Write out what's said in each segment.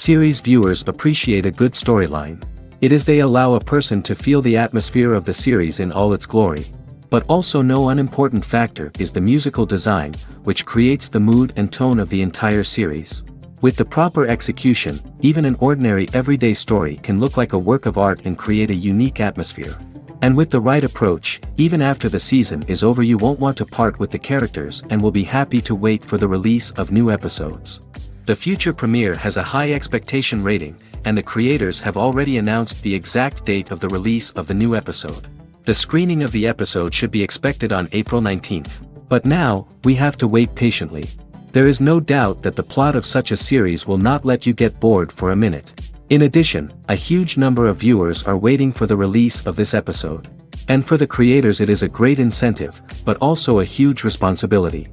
Series viewers appreciate a good storyline. It is they allow a person to feel the atmosphere of the series in all its glory. But also no unimportant factor is the musical design, which creates the mood and tone of the entire series. With the proper execution, even an ordinary everyday story can look like a work of art and create a unique atmosphere. And with the right approach, even after the season is over you won't want to part with the characters and will be happy to wait for the release of new episodes. The future premiere has a high expectation rating, and the creators have already announced the exact date of the release of the new episode. The screening of the episode should be expected on April 19th. But now, we have to wait patiently. There is no doubt that the plot of such a series will not let you get bored for a minute. In addition, a huge number of viewers are waiting for the release of this episode. And for the creators it is a great incentive, but also a huge responsibility.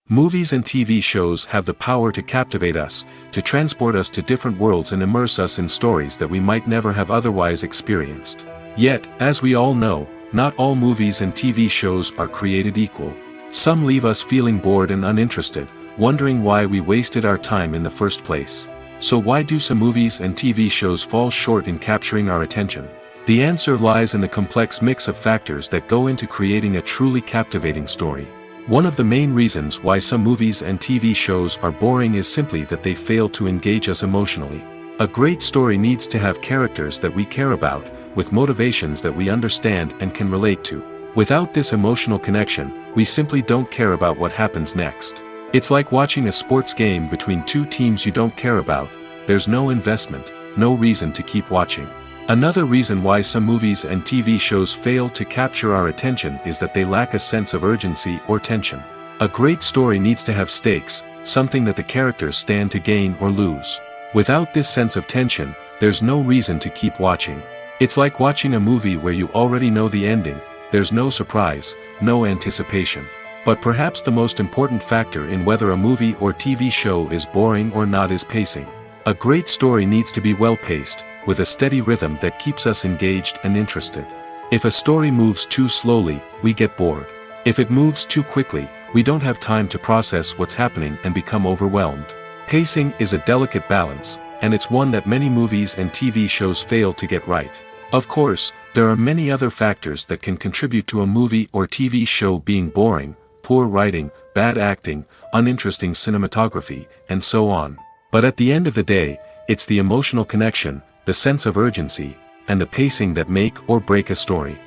Movies and TV shows have the power to captivate us, to transport us to different worlds and immerse us in stories that we might never have otherwise experienced. Yet, as we all know, not all movies and TV shows are created equal. Some leave us feeling bored and uninterested, wondering why we wasted our time in the first place. So why do some movies and TV shows fall short in capturing our attention? The answer lies in the complex mix of factors that go into creating a truly captivating story. One of the main reasons why some movies and TV shows are boring is simply that they fail to engage us emotionally. A great story needs to have characters that we care about, with motivations that we understand and can relate to. Without this emotional connection, we simply don't care about what happens next. It's like watching a sports game between two teams you don't care about. There's no investment, no reason to keep watching. Another reason why some movies and TV shows fail to capture our attention is that they lack a sense of urgency or tension. A great story needs to have stakes, something that the characters stand to gain or lose. Without this sense of tension, there's no reason to keep watching. It's like watching a movie where you already know the ending, there's no surprise, no anticipation. But perhaps the most important factor in whether a movie or TV show is boring or not is pacing. A great story needs to be well paced, with a steady rhythm that keeps us engaged and interested. If a story moves too slowly, we get bored. If it moves too quickly, we don't have time to process what's happening and become overwhelmed. Pacing is a delicate balance, and it's one that many movies and TV shows fail to get right. Of course, there are many other factors that can contribute to a movie or TV show being boring: poor writing, bad acting, uninteresting cinematography, and so on. But at the end of the day, it's the emotional connection, the sense of urgency, and the pacing that make or break a story.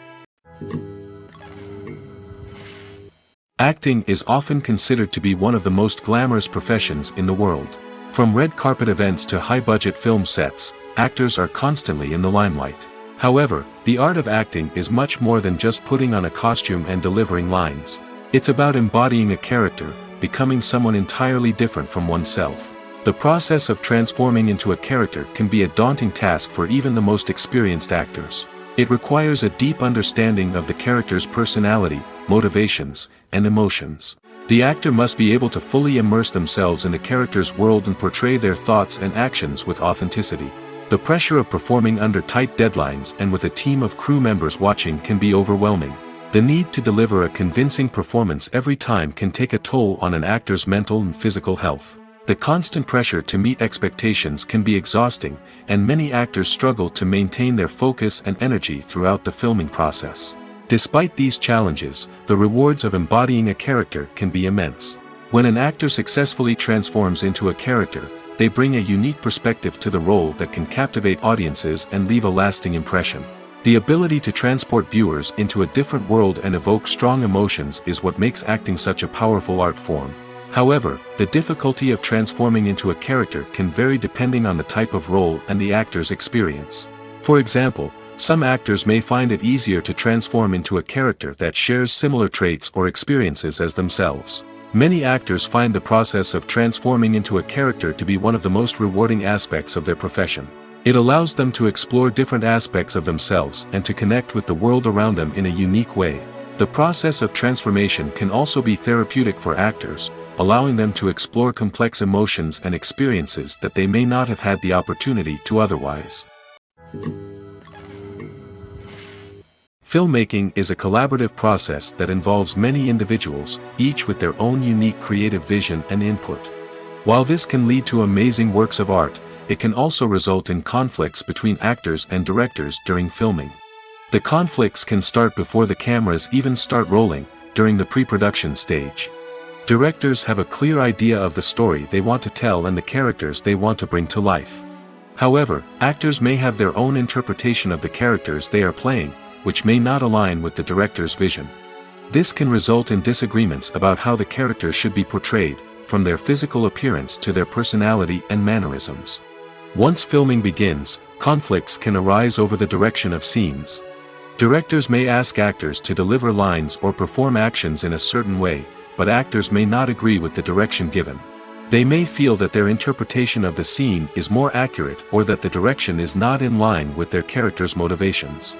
Acting is often considered to be one of the most glamorous professions in the world. From red carpet events to high-budget film sets, actors are constantly in the limelight. However, the art of acting is much more than just putting on a costume and delivering lines. It's about embodying a character, becoming someone entirely different from oneself. The process of transforming into a character can be a daunting task for even the most experienced actors. It requires a deep understanding of the character's personality, motivations, and emotions. The actor must be able to fully immerse themselves in the character's world and portray their thoughts and actions with authenticity. The pressure of performing under tight deadlines and with a team of crew members watching can be overwhelming. The need to deliver a convincing performance every time can take a toll on an actor's mental and physical health. The constant pressure to meet expectations can be exhausting, and many actors struggle to maintain their focus and energy throughout the filming process. Despite these challenges, the rewards of embodying a character can be immense. When an actor successfully transforms into a character, they bring a unique perspective to the role that can captivate audiences and leave a lasting impression. The ability to transport viewers into a different world and evoke strong emotions is what makes acting such a powerful art form. However, the difficulty of transforming into a character can vary depending on the type of role and the actor's experience. For example, some actors may find it easier to transform into a character that shares similar traits or experiences as themselves. Many actors find the process of transforming into a character to be one of the most rewarding aspects of their profession. It allows them to explore different aspects of themselves and to connect with the world around them in a unique way. The process of transformation can also be therapeutic for actors, allowing them to explore complex emotions and experiences that they may not have had the opportunity to otherwise. Filmmaking is a collaborative process that involves many individuals, each with their own unique creative vision and input. While this can lead to amazing works of art, it can also result in conflicts between actors and directors during filming. The conflicts can start before the cameras even start rolling, during the pre-production stage. Directors have a clear idea of the story they want to tell and the characters they want to bring to life. However, actors may have their own interpretation of the characters they are playing, which may not align with the director's vision. This can result in disagreements about how the characters should be portrayed, from their physical appearance to their personality and mannerisms. Once filming begins, conflicts can arise over the direction of scenes. Directors may ask actors to deliver lines or perform actions in a certain way, but actors may not agree with the direction given. They may feel that their interpretation of the scene is more accurate or that the direction is not in line with their character's motivations.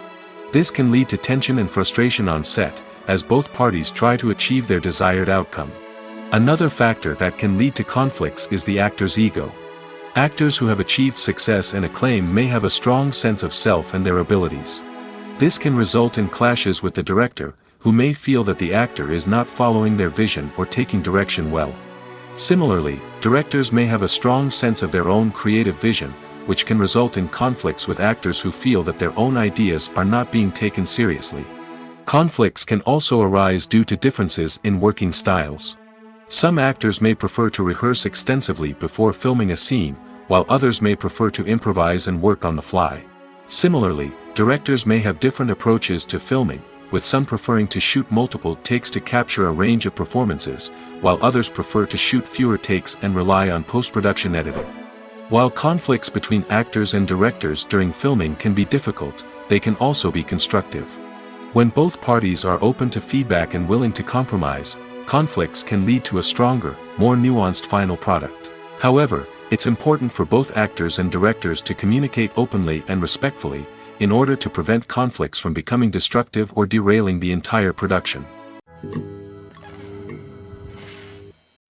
This can lead to tension and frustration on set, as both parties try to achieve their desired outcome. Another factor that can lead to conflicts is the actor's ego. Actors who have achieved success and acclaim may have a strong sense of self and their abilities. This can result in clashes with the director, who may feel that the actor is not following their vision or taking direction well. Similarly, directors may have a strong sense of their own creative vision, which can result in conflicts with actors who feel that their own ideas are not being taken seriously. Conflicts can also arise due to differences in working styles. Some actors may prefer to rehearse extensively before filming a scene, while others may prefer to improvise and work on the fly. Similarly, directors may have different approaches to filming, with some preferring to shoot multiple takes to capture a range of performances, while others prefer to shoot fewer takes and rely on post-production editing. While conflicts between actors and directors during filming can be difficult, they can also be constructive. When both parties are open to feedback and willing to compromise, conflicts can lead to a stronger, more nuanced final product. However, it's important for both actors and directors to communicate openly and respectfully, in order to prevent conflicts from becoming destructive or derailing the entire production.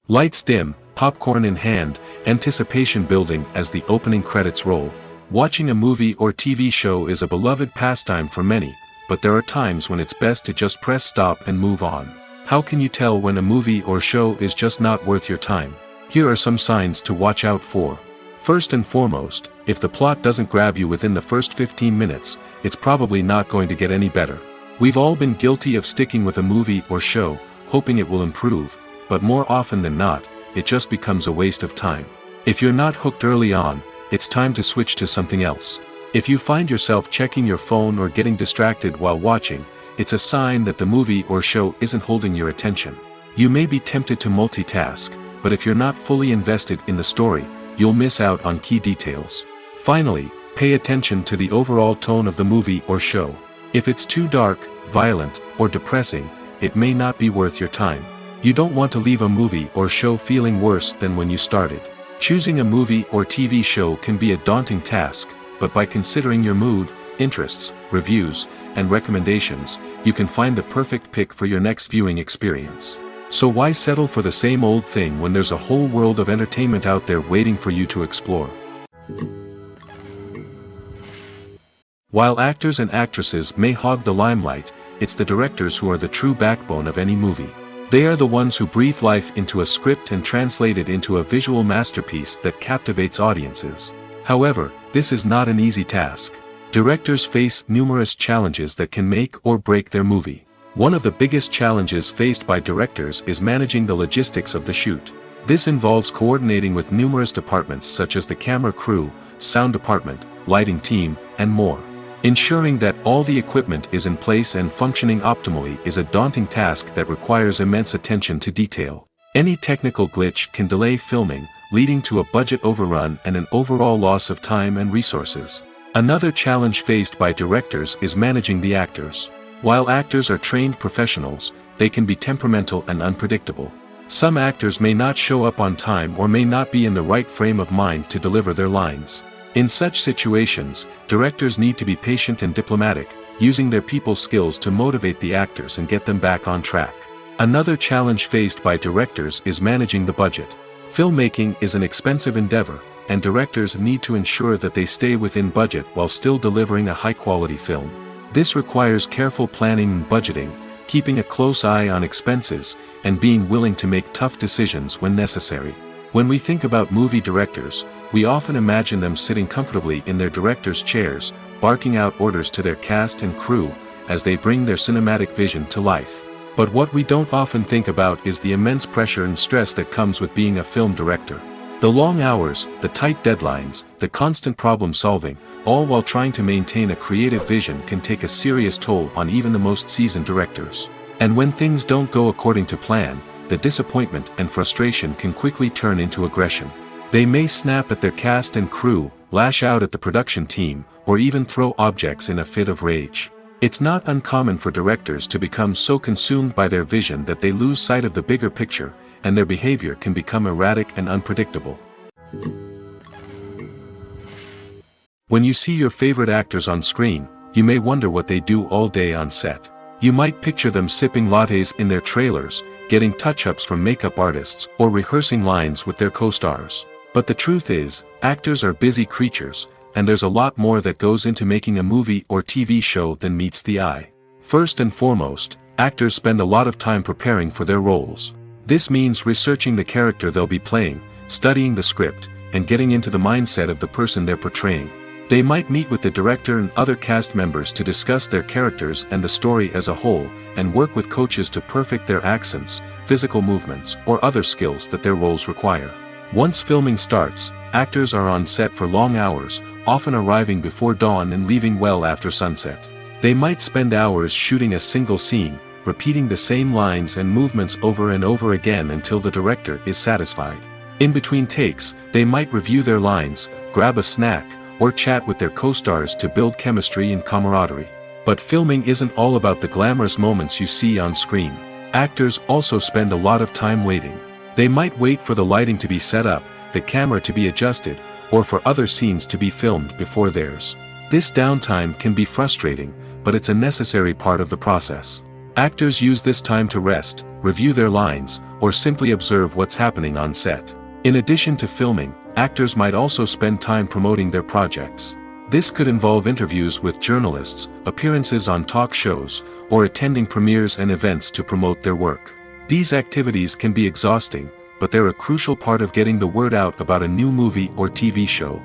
Lights dim, popcorn in hand, anticipation building as the opening credits roll. Watching a movie or TV show is a beloved pastime for many, but there are times when it's best to just press stop and move on. How can you tell when a movie or show is just not worth your time? Here are some signs to watch out for. First and foremost, if the plot doesn't grab you within the first 15 minutes, it's probably not going to get any better. We've all been guilty of sticking with a movie or show, hoping it will improve, but more often than not, it just becomes a waste of time. If you're not hooked early on, it's time to switch to something else. If you find yourself checking your phone or getting distracted while watching, it's a sign that the movie or show isn't holding your attention. You may be tempted to multitask, but if you're not fully invested in the story, you'll miss out on key details. Finally, pay attention to the overall tone of the movie or show. If it's too dark, violent, or depressing, it may not be worth your time. You don't want to leave a movie or show feeling worse than when you started. Choosing a movie or TV show can be a daunting task, but by considering your mood, interests, reviews, and recommendations, you can find the perfect pick for your next viewing experience. So why settle for the same old thing when there's a whole world of entertainment out there waiting for you to explore? While actors and actresses may hog the limelight, it's the directors who are the true backbone of any movie. They are the ones who breathe life into a script and translate it into a visual masterpiece that captivates audiences. However, this is not an easy task. Directors face numerous challenges that can make or break their movie. One of the biggest challenges faced by directors is managing the logistics of the shoot. This involves coordinating with numerous departments such as the camera crew, sound department, lighting team, and more. Ensuring that all the equipment is in place and functioning optimally is a daunting task that requires immense attention to detail. Any technical glitch can delay filming, leading to a budget overrun and an overall loss of time and resources. Another challenge faced by directors is managing the actors. While actors are trained professionals, they can be temperamental and unpredictable. Some actors may not show up on time or may not be in the right frame of mind to deliver their lines. In such situations, directors need to be patient and diplomatic, using their people skills to motivate the actors and get them back on track. Another challenge faced by directors is managing the budget. Filmmaking is an expensive endeavor, and directors need to ensure that they stay within budget while still delivering a high-quality film. This requires careful planning and budgeting, keeping a close eye on expenses, and being willing to make tough decisions when necessary. When we think about movie directors, we often imagine them sitting comfortably in their director's chairs, barking out orders to their cast and crew, as they bring their cinematic vision to life. But what we don't often think about is the immense pressure and stress that comes with being a film director. The long hours, the tight deadlines, the constant problem solving, all while trying to maintain a creative vision can take a serious toll on even the most seasoned directors. And when things don't go according to plan, the disappointment and frustration can quickly turn into aggression. They may snap at their cast and crew, lash out at the production team, or even throw objects in a fit of rage. It's not uncommon for directors to become so consumed by their vision that they lose sight of the bigger picture, and their behavior can become erratic and unpredictable. When you see your favorite actors on screen, you may wonder what they do all day on set. You might picture them sipping lattes in their trailers, getting touch-ups from makeup artists, or rehearsing lines with their co-stars. But the truth is, actors are busy creatures, and there's a lot more that goes into making a movie or TV show than meets the eye. First and foremost, actors spend a lot of time preparing for their roles. This means researching the character they'll be playing, studying the script, and getting into the mindset of the person they're portraying. They might meet with the director and other cast members to discuss their characters and the story as a whole, and work with coaches to perfect their accents, physical movements, or other skills that their roles require. Once filming starts, actors are on set for long hours, often arriving before dawn and leaving well after sunset. They might spend hours shooting a single scene, repeating the same lines and movements over and over again until the director is satisfied. In between takes, they might review their lines, grab a snack, or chat with their co-stars to build chemistry and camaraderie. But filming isn't all about the glamorous moments you see on screen. Actors also spend a lot of time waiting. They might wait for the lighting to be set up, the camera to be adjusted, or for other scenes to be filmed before theirs. This downtime can be frustrating, but it's a necessary part of the process. Actors use this time to rest, review their lines, or simply observe what's happening on set. In addition to filming, actors might also spend time promoting their projects. This could involve interviews with journalists, appearances on talk shows, or attending premieres and events to promote their work. These activities can be exhausting, but they're a crucial part of getting the word out about a new movie or TV show.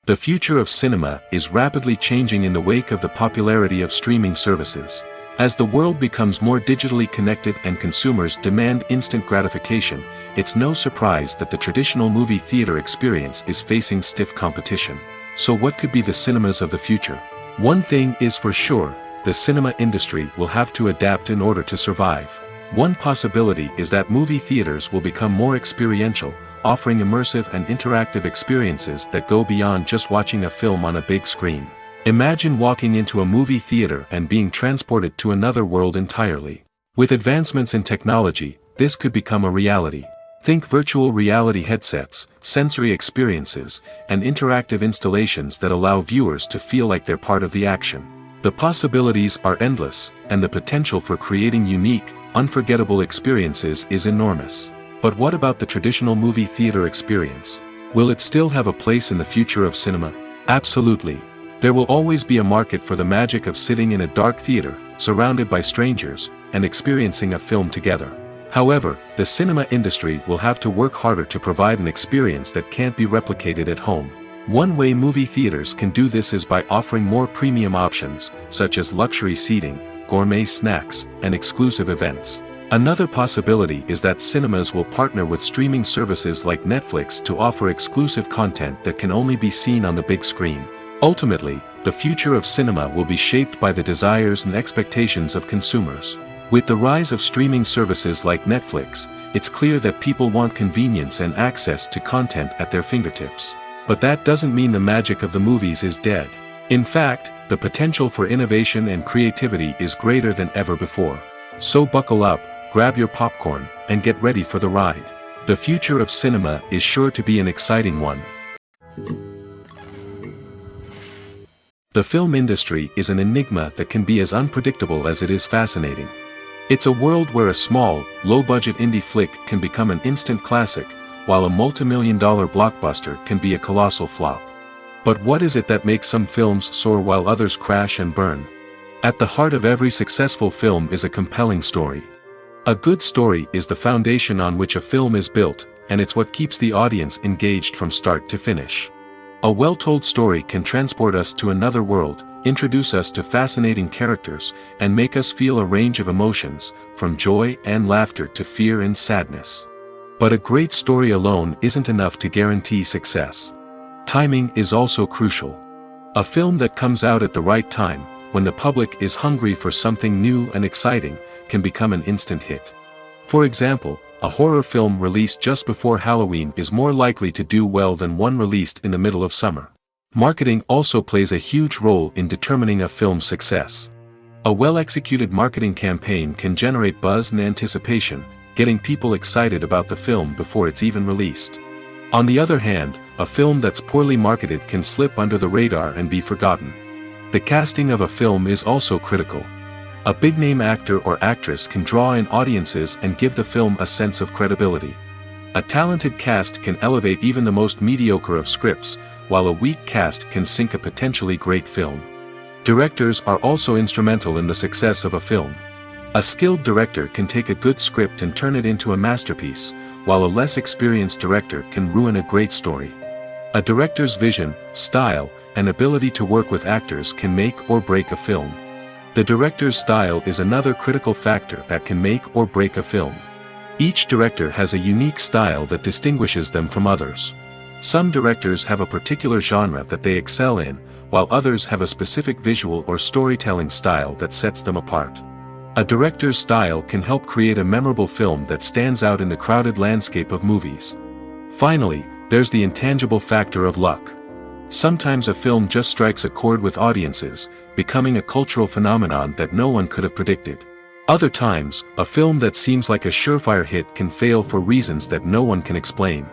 The future of cinema is rapidly changing in the wake of the popularity of streaming services. As the world becomes more digitally connected and consumers demand instant gratification, it's no surprise that the traditional movie theater experience is facing stiff competition. So what could be the cinemas of the future? One thing is for sure, the cinema industry will have to adapt in order to survive. One possibility is that movie theaters will become more experiential, offering immersive and interactive experiences that go beyond just watching a film on a big screen. Imagine walking into a movie theater and being transported to another world entirely. With advancements in technology, this could become a reality. Think virtual reality headsets, sensory experiences, and interactive installations that allow viewers to feel like they're part of the action. The possibilities are endless, and the potential for creating unique, unforgettable experiences is enormous. But what about the traditional movie theater experience? Will it still have a place in the future of cinema? Absolutely. There will always be a market for the magic of sitting in a dark theater, surrounded by strangers, and experiencing a film together. However, the cinema industry will have to work harder to provide an experience that can't be replicated at home. One way movie theaters can do this is by offering more premium options, such as luxury seating, gourmet snacks, and exclusive events. Another possibility is that cinemas will partner with streaming services like Netflix to offer exclusive content that can only be seen on the big screen. Ultimately, the future of cinema will be shaped by the desires and expectations of consumers. With the rise of streaming services like Netflix, it's clear that people want convenience and access to content at their fingertips. But that doesn't mean the magic of the movies is dead. In fact, the potential for innovation and creativity is greater than ever before. So buckle up, grab your popcorn, and get ready for the ride. The future of cinema is sure to be an exciting one. The film industry is an enigma that can be as unpredictable as it is fascinating. It's a world where a small, low-budget indie flick can become an instant classic, while a multi-million-dollar blockbuster can be a colossal flop. But what is it that makes some films soar while others crash and burn? At the heart of every successful film is a compelling story. A good story is the foundation on which a film is built, and it's what keeps the audience engaged from start to finish. A well-told story can transport us to another world, introduce us to fascinating characters, and make us feel a range of emotions, from joy and laughter to fear and sadness. But a great story alone isn't enough to guarantee success. Timing is also crucial. A film that comes out at the right time, when the public is hungry for something new and exciting, can become an instant hit. For example, a horror film released just before Halloween is more likely to do well than one released in the middle of summer. Marketing also plays a huge role in determining a film's success. A well-executed marketing campaign can generate buzz and anticipation, getting people excited about the film before it's even released. On the other hand, a film that's poorly marketed can slip under the radar and be forgotten. The casting of a film is also critical. A big-name actor or actress can draw in audiences and give the film a sense of credibility. A talented cast can elevate even the most mediocre of scripts, while a weak cast can sink a potentially great film. Directors are also instrumental in the success of a film. A skilled director can take a good script and turn it into a masterpiece, while a less experienced director can ruin a great story. A director's vision, style, and ability to work with actors can make or break a film. The director's style is another critical factor that can make or break a film. Each director has a unique style that distinguishes them from others. Some directors have a particular genre that they excel in, while others have a specific visual or storytelling style that sets them apart. A director's style can help create a memorable film that stands out in the crowded landscape of movies. Finally, there's the intangible factor of luck. Sometimes a film just strikes a chord with audiences, becoming a cultural phenomenon that no one could have predicted. Other times, a film that seems like a surefire hit can fail for reasons that no one can explain.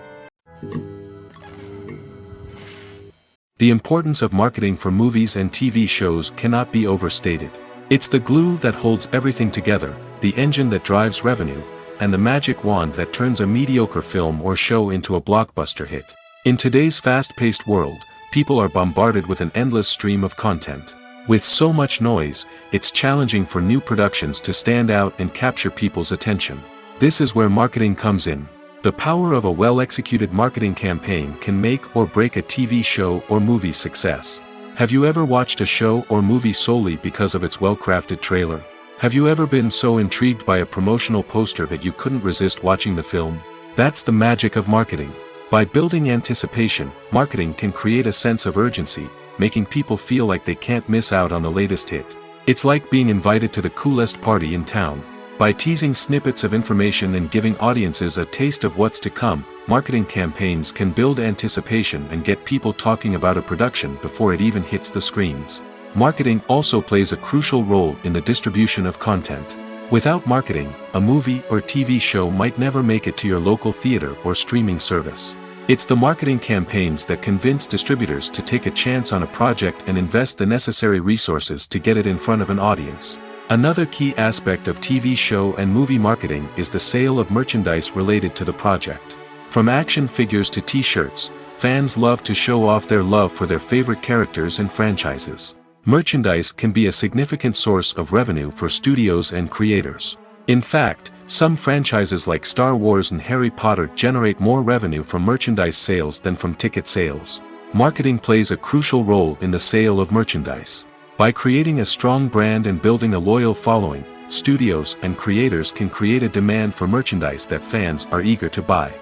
The importance of marketing for movies and TV shows cannot be overstated. It's the glue that holds everything together, the engine that drives revenue, and the magic wand that turns a mediocre film or show into a blockbuster hit. In today's fast-paced world, people are bombarded with an endless stream of content. With so much noise, it's challenging for new productions to stand out and capture people's attention. This is where marketing comes in. The power of a well-executed marketing campaign can make or break a TV show or movie's success. Have you ever watched a show or movie solely because of its well-crafted trailer? Have you ever been so intrigued by a promotional poster that you couldn't resist watching the film? That's the magic of marketing. By building anticipation, marketing can create a sense of urgency, making people feel like they can't miss out on the latest hit. It's like being invited to the coolest party in town. By teasing snippets of information and giving audiences a taste of what's to come, marketing campaigns can build anticipation and get people talking about a production before it even hits the screens. Marketing also plays a crucial role in the distribution of content. Without marketing, a movie or TV show might never make it to your local theater or streaming service. It's the marketing campaigns that convince distributors to take a chance on a project and invest the necessary resources to get it in front of an audience. Another key aspect of TV show and movie marketing is the sale of merchandise related to the project. From action figures to t-shirts, fans love to show off their love for their favorite characters and franchises. Merchandise can be a significant source of revenue for studios and creators. In fact, some franchises like Star Wars and Harry Potter generate more revenue from merchandise sales than from ticket sales. Marketing plays a crucial role in the sale of merchandise. By creating a strong brand and building a loyal following, studios and creators can create a demand for merchandise that fans are eager to buy.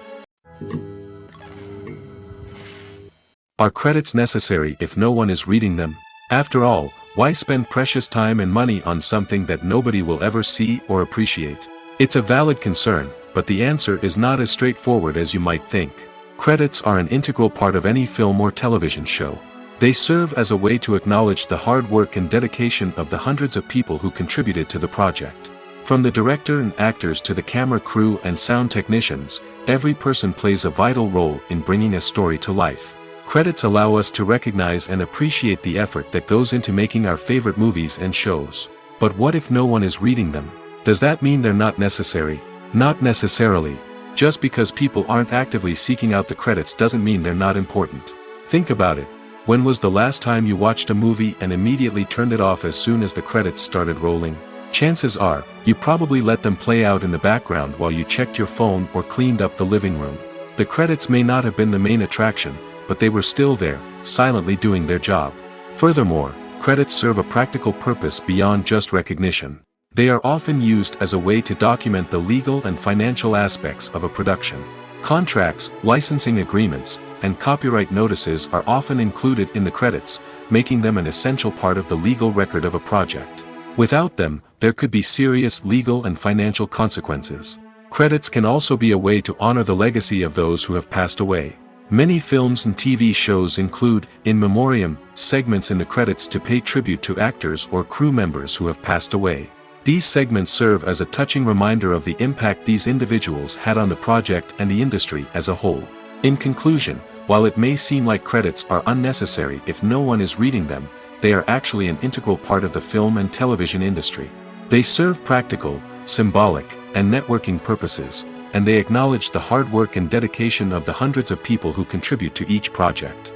Are credits necessary if no one is reading them? After all, why spend precious time and money on something that nobody will ever see or appreciate? It's a valid concern, but the answer is not as straightforward as you might think. Credits are an integral part of any film or television show. They serve as a way to acknowledge the hard work and dedication of the hundreds of people who contributed to the project. From the director and actors to the camera crew and sound technicians, every person plays a vital role in bringing a story to life. Credits allow us to recognize and appreciate the effort that goes into making our favorite movies and shows. But what if no one is reading them? Does that mean they're not necessary? Not necessarily. Just because people aren't actively seeking out the credits doesn't mean they're not important. Think about it. When was the last time you watched a movie and immediately turned it off as soon as the credits started rolling? Chances are, you probably let them play out in the background while you checked your phone or cleaned up the living room. The credits may not have been the main attraction, but they were still there, silently doing their job. Furthermore, credits serve a practical purpose beyond just recognition. They are often used as a way to document the legal and financial aspects of a production. Contracts, licensing agreements, and copyright notices are often included in the credits, making them an essential part of the legal record of a project. Without them, there could be serious legal and financial consequences. Credits can also be a way to honor the legacy of those who have passed away. Many films and TV shows include, in memoriam, segments in the credits to pay tribute to actors or crew members who have passed away. These segments serve as a touching reminder of the impact these individuals had on the project and the industry as a whole. In conclusion, while it may seem like credits are unnecessary if no one is reading them, they are actually an integral part of the film and television industry. They serve practical, symbolic, and networking purposes, and they acknowledge the hard work and dedication of the hundreds of people who contribute to each project.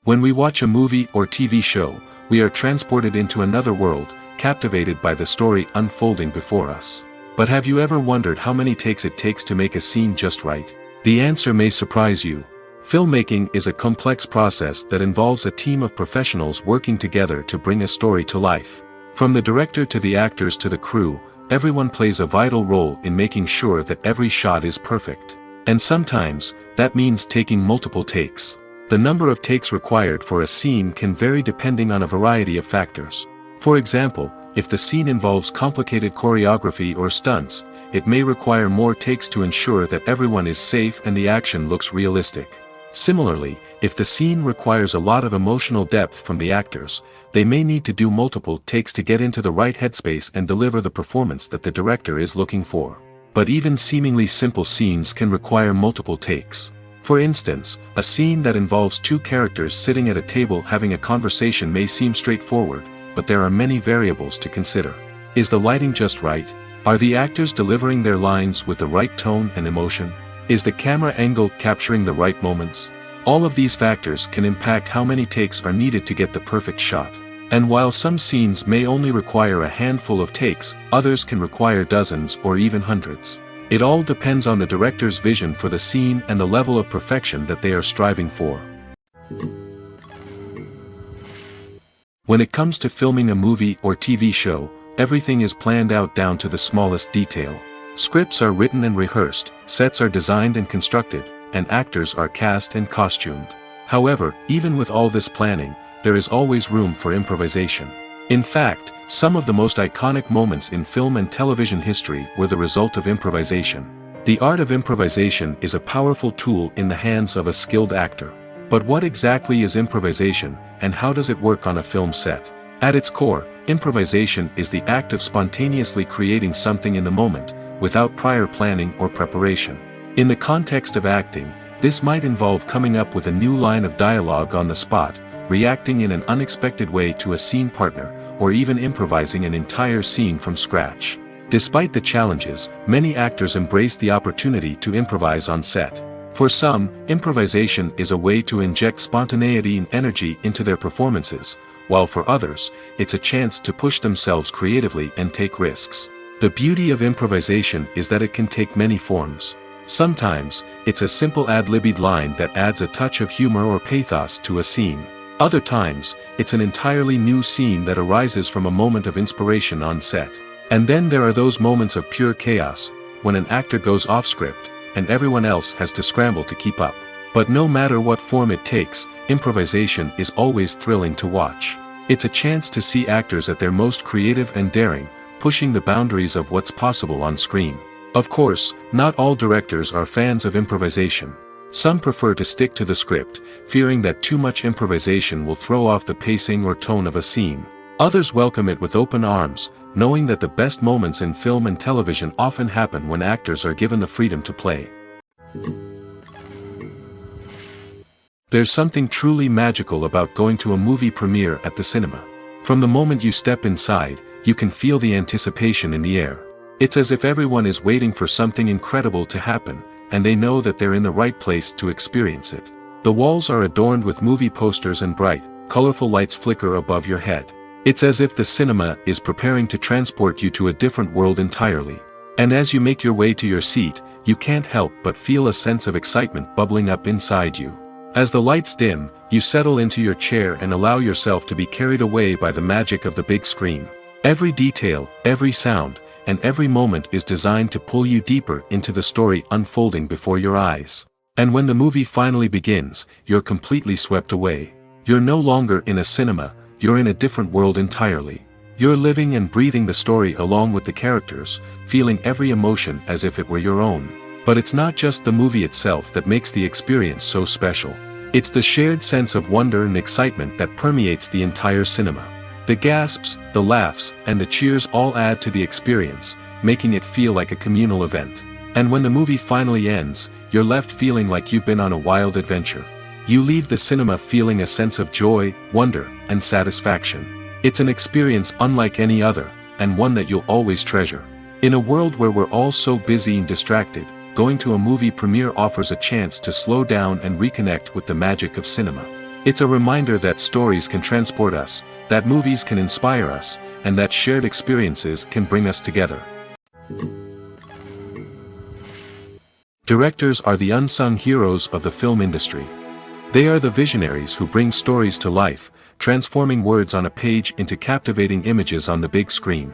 When we watch a movie or TV show, we are transported into another world, captivated by the story unfolding before us. But have you ever wondered how many takes it takes to make a scene just right? The answer may surprise you. Filmmaking is a complex process that involves a team of professionals working together to bring a story to life. From the director to the actors to the crew, everyone plays a vital role in making sure that every shot is perfect. And sometimes, that means taking multiple takes. The number of takes required for a scene can vary depending on a variety of factors. For example, if the scene involves complicated choreography or stunts, it may require more takes to ensure that everyone is safe and the action looks realistic. Similarly, if the scene requires a lot of emotional depth from the actors, they may need to do multiple takes to get into the right headspace and deliver the performance that the director is looking for. But even seemingly simple scenes can require multiple takes. For instance, a scene that involves two characters sitting at a table having a conversation may seem straightforward, but there are many variables to consider. Is the lighting just right? Are the actors delivering their lines with the right tone and emotion? Is the camera angle capturing the right moments? All of these factors can impact how many takes are needed to get the perfect shot. And while some scenes may only require a handful of takes, others can require dozens or even hundreds. It all depends on the director's vision for the scene and the level of perfection that they are striving for. When it comes to filming a movie or TV show, everything is planned out down to the smallest detail. Scripts are written and rehearsed, sets are designed and constructed, and actors are cast and costumed. However, even with all this planning, there is always room for improvisation. In fact, some of the most iconic moments in film and television history were the result of improvisation. The art of improvisation is a powerful tool in the hands of a skilled actor. But what exactly is improvisation, and how does it work on a film set? At its core, improvisation is the act of spontaneously creating something in the moment, without prior planning or preparation. In the context of acting, this might involve coming up with a new line of dialogue on the spot, reacting in an unexpected way to a scene partner, or even improvising an entire scene from scratch. Despite the challenges, many actors embrace the opportunity to improvise on set. For some, improvisation is a way to inject spontaneity and energy into their performances, while for others, it's a chance to push themselves creatively and take risks. The beauty of improvisation is that it can take many forms. Sometimes, it's a simple ad-libbed line that adds a touch of humor or pathos to a scene. Other times, it's an entirely new scene that arises from a moment of inspiration on set. And then there are those moments of pure chaos, when an actor goes off script, and everyone else has to scramble to keep up. But no matter what form it takes, improvisation is always thrilling to watch. It's a chance to see actors at their most creative and daring, pushing the boundaries of what's possible on screen. Of course, not all directors are fans of improvisation. Some prefer to stick to the script, fearing that too much improvisation will throw off the pacing or tone of a scene. Others welcome it with open arms, knowing that the best moments in film and television often happen when actors are given the freedom to play. There's something truly magical about going to a movie premiere at the cinema. From the moment you step inside, you can feel the anticipation in the air. It's as if everyone is waiting for something incredible to happen, and they know that they're in the right place to experience it. The walls are adorned with movie posters and bright, colorful lights flicker above your head. It's as if the cinema is preparing to transport you to a different world entirely. And as you make your way to your seat, you can't help but feel a sense of excitement bubbling up inside you. As the lights dim, you settle into your chair and allow yourself to be carried away by the magic of the big screen. Every detail, every sound, and every moment is designed to pull you deeper into the story unfolding before your eyes. And when the movie finally begins, you're completely swept away. You're no longer in a cinema, you're in a different world entirely. You're living and breathing the story along with the characters, feeling every emotion as if it were your own. But it's not just the movie itself that makes the experience so special. It's the shared sense of wonder and excitement that permeates the entire cinema. The gasps, the laughs, and the cheers all add to the experience, making it feel like a communal event. And when the movie finally ends, you're left feeling like you've been on a wild adventure. You leave the cinema feeling a sense of joy, wonder, and satisfaction. It's an experience unlike any other, and one that you'll always treasure. In a world where we're all so busy and distracted, going to a movie premiere offers a chance to slow down and reconnect with the magic of cinema. It's a reminder that stories can transport us, that movies can inspire us, and that shared experiences can bring us together. Directors are the unsung heroes of the film industry. They are the visionaries who bring stories to life, transforming words on a page into captivating images on the big screen.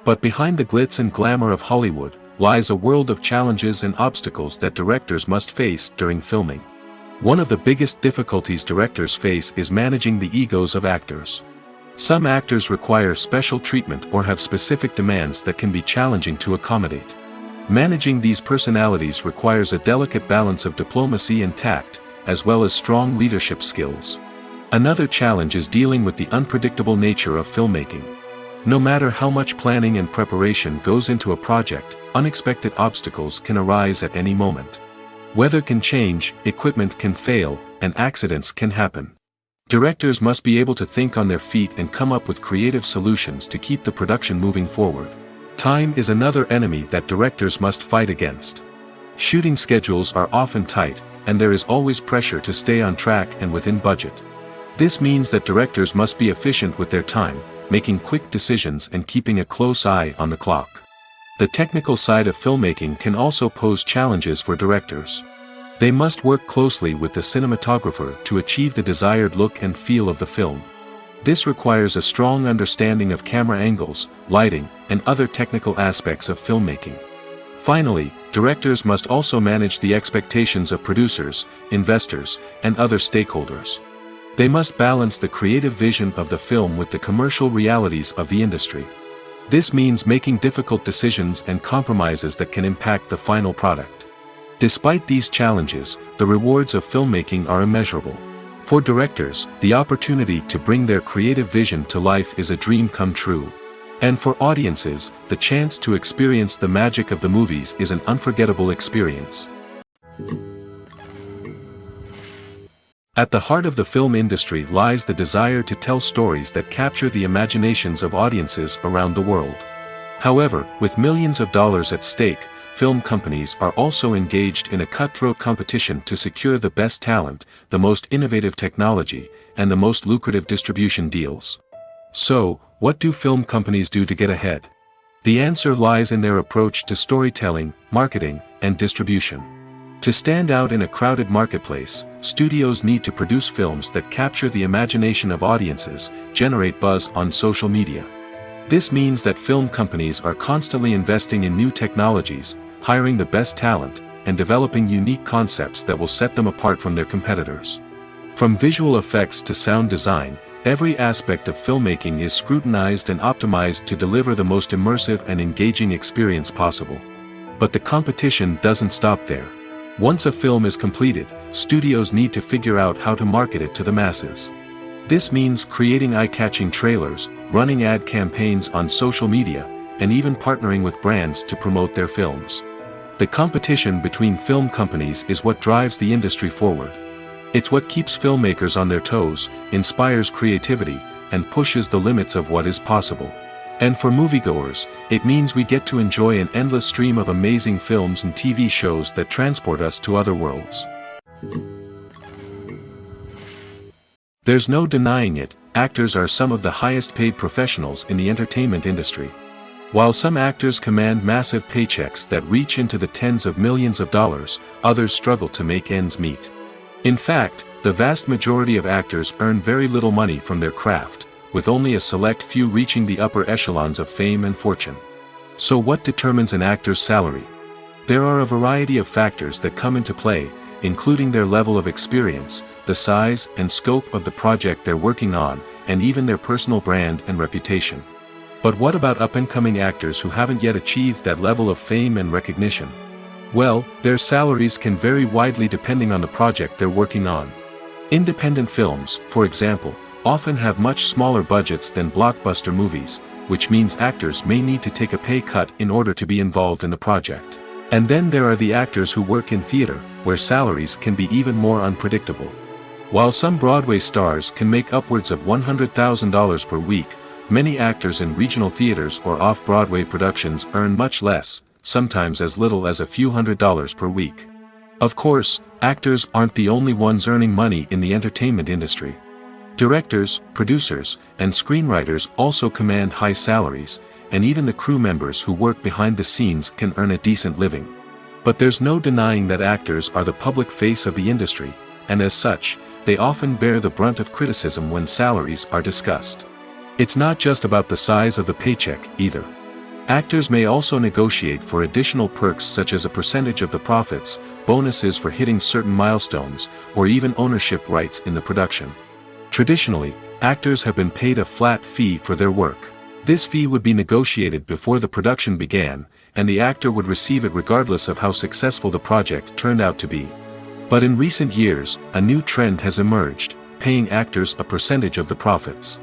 But behind the glitz and glamour of Hollywood, lies a world of challenges and obstacles that directors must face during filming. One of the biggest difficulties directors face is managing the egos of actors. Some actors require special treatment or have specific demands that can be challenging to accommodate. Managing these personalities requires a delicate balance of diplomacy and tact, as well as strong leadership skills. Another challenge is dealing with the unpredictable nature of filmmaking. No matter how much planning and preparation goes into a project, unexpected obstacles can arise at any moment. Weather can change, equipment can fail, and accidents can happen. Directors must be able to think on their feet and come up with creative solutions to keep the production moving forward. Time is another enemy that directors must fight against. Shooting schedules are often tight, and there is always pressure to stay on track and within budget. This means that directors must be efficient with their time, making quick decisions and keeping a close eye on the clock. The technical side of filmmaking can also pose challenges for directors. They must work closely with the cinematographer to achieve the desired look and feel of the film. This requires a strong understanding of camera angles, lighting, and other technical aspects of filmmaking. Finally, directors must also manage the expectations of producers, investors, and other stakeholders. They must balance the creative vision of the film with the commercial realities of the industry. This means making difficult decisions and compromises that can impact the final product. Despite these challenges, the rewards of filmmaking are immeasurable. For directors, the opportunity to bring their creative vision to life is a dream come true. And for audiences, the chance to experience the magic of the movies is an unforgettable experience. At the heart of the film industry lies the desire to tell stories that capture the imaginations of audiences around the world. However, with millions of dollars at stake, film companies are also engaged in a cutthroat competition to secure the best talent, the most innovative technology, and the most lucrative distribution deals. So, what do film companies do to get ahead? The answer lies in their approach to storytelling, marketing, and distribution. To stand out in a crowded marketplace, studios need to produce films that capture the imagination of audiences, generate buzz on social media. This means that film companies are constantly investing in new technologies, hiring the best talent, and developing unique concepts that will set them apart from their competitors. From visual effects to sound design, every aspect of filmmaking is scrutinized and optimized to deliver the most immersive and engaging experience possible. But the competition doesn't stop there. Once a film is completed, studios need to figure out how to market it to the masses. This means creating eye-catching trailers, running ad campaigns on social media, and even partnering with brands to promote their films. The competition between film companies is what drives the industry forward. It's what keeps filmmakers on their toes, inspires creativity, and pushes the limits of what is possible. And for moviegoers, it means we get to enjoy an endless stream of amazing films and TV shows that transport us to other worlds. There's no denying it, actors are some of the highest paid professionals in the entertainment industry. While some actors command massive paychecks that reach into the tens of millions of dollars, others struggle to make ends meet. In fact, the vast majority of actors earn very little money from their craft, with only a select few reaching the upper echelons of fame and fortune. So what determines an actor's salary? There are a variety of factors that come into play, including their level of experience, the size and scope of the project they're working on, and even their personal brand and reputation. But what about up-and-coming actors who haven't yet achieved that level of fame and recognition? Well, their salaries can vary widely depending on the project they're working on. Independent films, for example, often have much smaller budgets than blockbuster movies, which means actors may need to take a pay cut in order to be involved in the project. And then there are the actors who work in theater, where salaries can be even more unpredictable. While some Broadway stars can make upwards of $100,000 per week, many actors in regional theaters or off-Broadway productions earn much less, sometimes as little as a few $100s per week. Of course, actors aren't the only ones earning money in the entertainment industry. Directors, producers, and screenwriters also command high salaries, and even the crew members who work behind the scenes can earn a decent living. But there's no denying that actors are the public face of the industry, and as such, they often bear the brunt of criticism when salaries are discussed. It's not just about the size of the paycheck, either. Actors may also negotiate for additional perks such as a percentage of the profits, bonuses for hitting certain milestones, or even ownership rights in the production. Traditionally, actors have been paid a flat fee for their work. This fee would be negotiated before the production began, and the actor would receive it regardless of how successful the project turned out to be. But in recent years, a new trend has emerged, paying actors a percentage of the profits.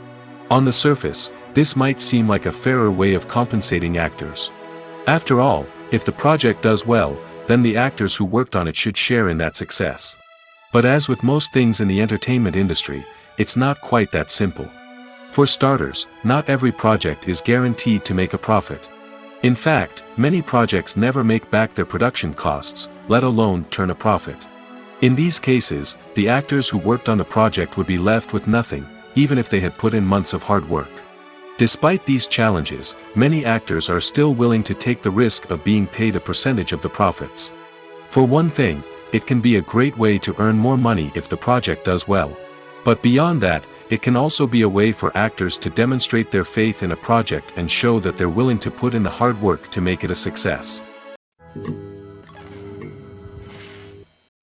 On the surface, this might seem like a fairer way of compensating actors. After all, if the project does well, then the actors who worked on it should share in that success. But as with most things in the entertainment industry, it's not quite that simple. For starters, not every project is guaranteed to make a profit. In fact, many projects never make back their production costs, let alone turn a profit. In these cases, the actors who worked on the project would be left with nothing, even if they had put in months of hard work. Despite these challenges, many actors are still willing to take the risk of being paid a percentage of the profits. For one thing, it can be a great way to earn more money if the project does well. But beyond that, it can also be a way for actors to demonstrate their faith in a project and show that they're willing to put in the hard work to make it a success.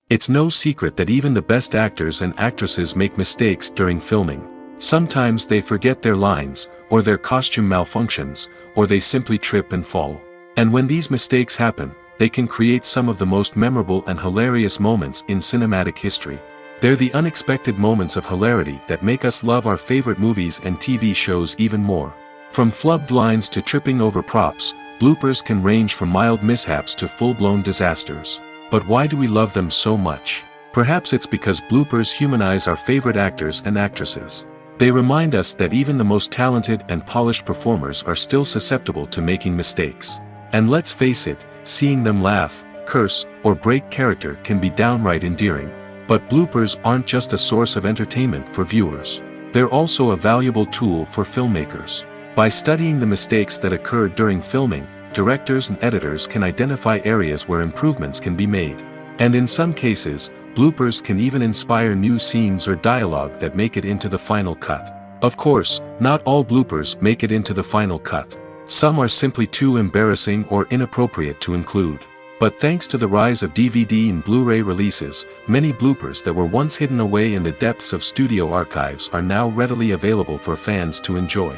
It's no secret that even the best actors and actresses make mistakes during filming. Sometimes they forget their lines, or their costume malfunctions, or they simply trip and fall. And when these mistakes happen, they can create some of the most memorable and hilarious moments in cinematic history. They're the unexpected moments of hilarity that make us love our favorite movies and TV shows even more. From flubbed lines to tripping over props, bloopers can range from mild mishaps to full-blown disasters. But why do we love them so much? Perhaps it's because bloopers humanize our favorite actors and actresses. They remind us that even the most talented and polished performers are still susceptible to making mistakes. And let's face it, seeing them laugh, curse, or break character can be downright endearing. But bloopers aren't just a source of entertainment for viewers. They're also a valuable tool for filmmakers. By studying the mistakes that occurred during filming, directors and editors can identify areas where improvements can be made. And in some cases, bloopers can even inspire new scenes or dialogue that make it into the final cut. Of course, not all bloopers make it into the final cut. Some are simply too embarrassing or inappropriate to include. But thanks to the rise of DVD and Blu-ray releases, many bloopers that were once hidden away in the depths of studio archives are now readily available for fans to enjoy.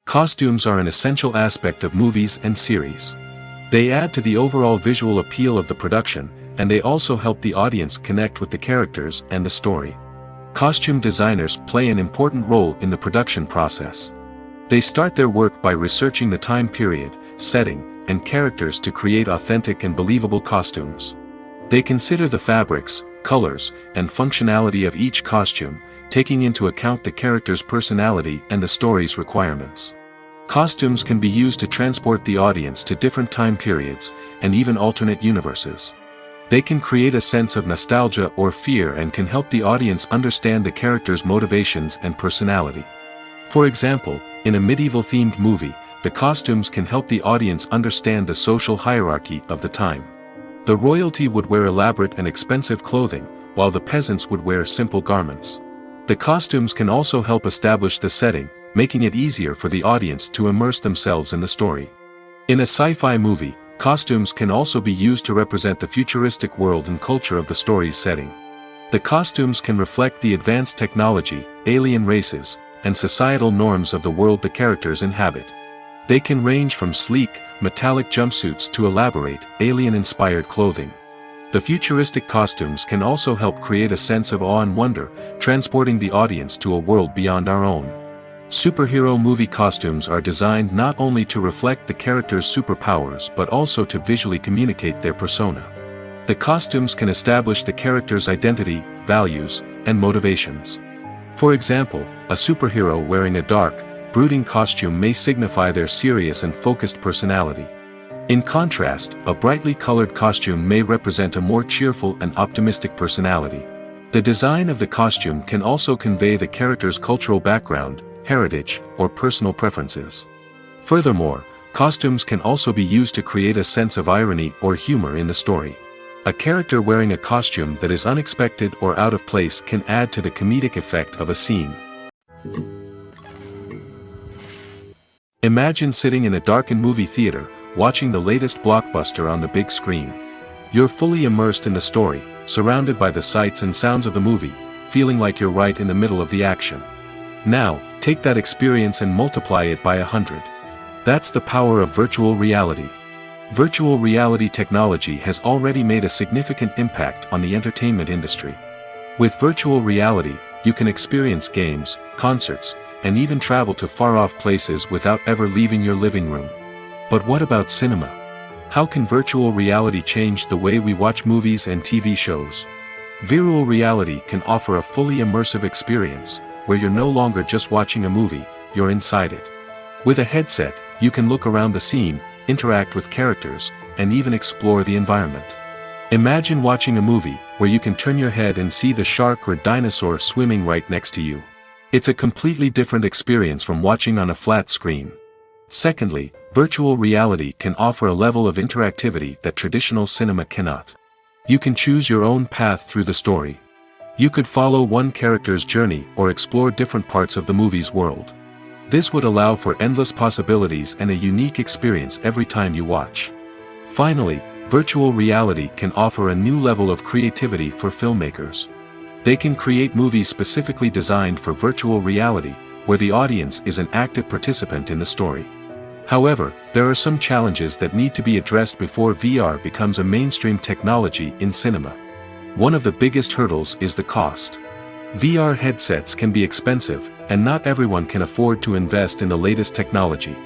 Costumes are an essential aspect of movies and series. They add to the overall visual appeal of the production, and they also help the audience connect with the characters and the story. Costume designers play an important role in the production process. They start their work by researching the time period, setting, and characters to create authentic and believable costumes. They consider the fabrics, colors, and functionality of each costume, taking into account the character's personality and the story's requirements. Costumes can be used to transport the audience to different time periods, and even alternate universes. They can create a sense of nostalgia or fear and can help the audience understand the character's motivations and personality. For example, in a medieval-themed movie, the costumes can help the audience understand the social hierarchy of the time. The royalty would wear elaborate and expensive clothing, while the peasants would wear simple garments. The costumes can also help establish the setting, making it easier for the audience to immerse themselves in the story. In a sci-fi movie, costumes can also be used to represent the futuristic world and culture of the story's setting. The costumes can reflect the advanced technology, alien races, and societal norms of the world the characters inhabit. They can range from sleek, metallic jumpsuits to elaborate, alien-inspired clothing. The futuristic costumes can also help create a sense of awe and wonder, transporting the audience to a world beyond our own. Superhero movie costumes are designed not only to reflect the character's superpowers but also to visually communicate their persona. The costumes can establish the character's identity, values, and motivations. For example, a superhero wearing a dark, brooding costume may signify their serious and focused personality. In contrast, a brightly colored costume may represent a more cheerful and optimistic personality. The design of the costume can also convey the character's cultural background, heritage, or personal preferences. Furthermore, costumes can also be used to create a sense of irony or humor in the story. A character wearing a costume that is unexpected or out of place can add to the comedic effect of a scene. Imagine sitting in a darkened movie theater, watching the latest blockbuster on the big screen. You're fully immersed in the story, surrounded by the sights and sounds of the movie, feeling like you're right in the middle of the action. Now, take that experience and multiply it by 100. That's the power of virtual reality. Virtual reality technology has already made a significant impact on the entertainment industry. With virtual reality, you can experience games, concerts, and even travel to far-off places without ever leaving your living room. But what about cinema? How can virtual reality change the way we watch movies and TV shows? Virtual reality can offer a fully immersive experience, where you're no longer just watching a movie, you're inside it. With a headset, you can look around the scene, interact with characters, and even explore the environment. Imagine watching a movie where you can turn your head and see the shark or dinosaur swimming right next to you. It's a completely different experience from watching on a flat screen. Secondly, virtual reality can offer a level of interactivity that traditional cinema cannot. You can choose your own path through the story. You could follow one character's journey or explore different parts of the movie's world. This would allow for endless possibilities and a unique experience every time you watch. Finally, virtual reality can offer a new level of creativity for filmmakers. They can create movies specifically designed for virtual reality, where the audience is an active participant in the story. However, there are some challenges that need to be addressed before VR becomes a mainstream technology in cinema. One of the biggest hurdles is the cost. VR headsets can be expensive, and not everyone can afford to invest in the latest technology.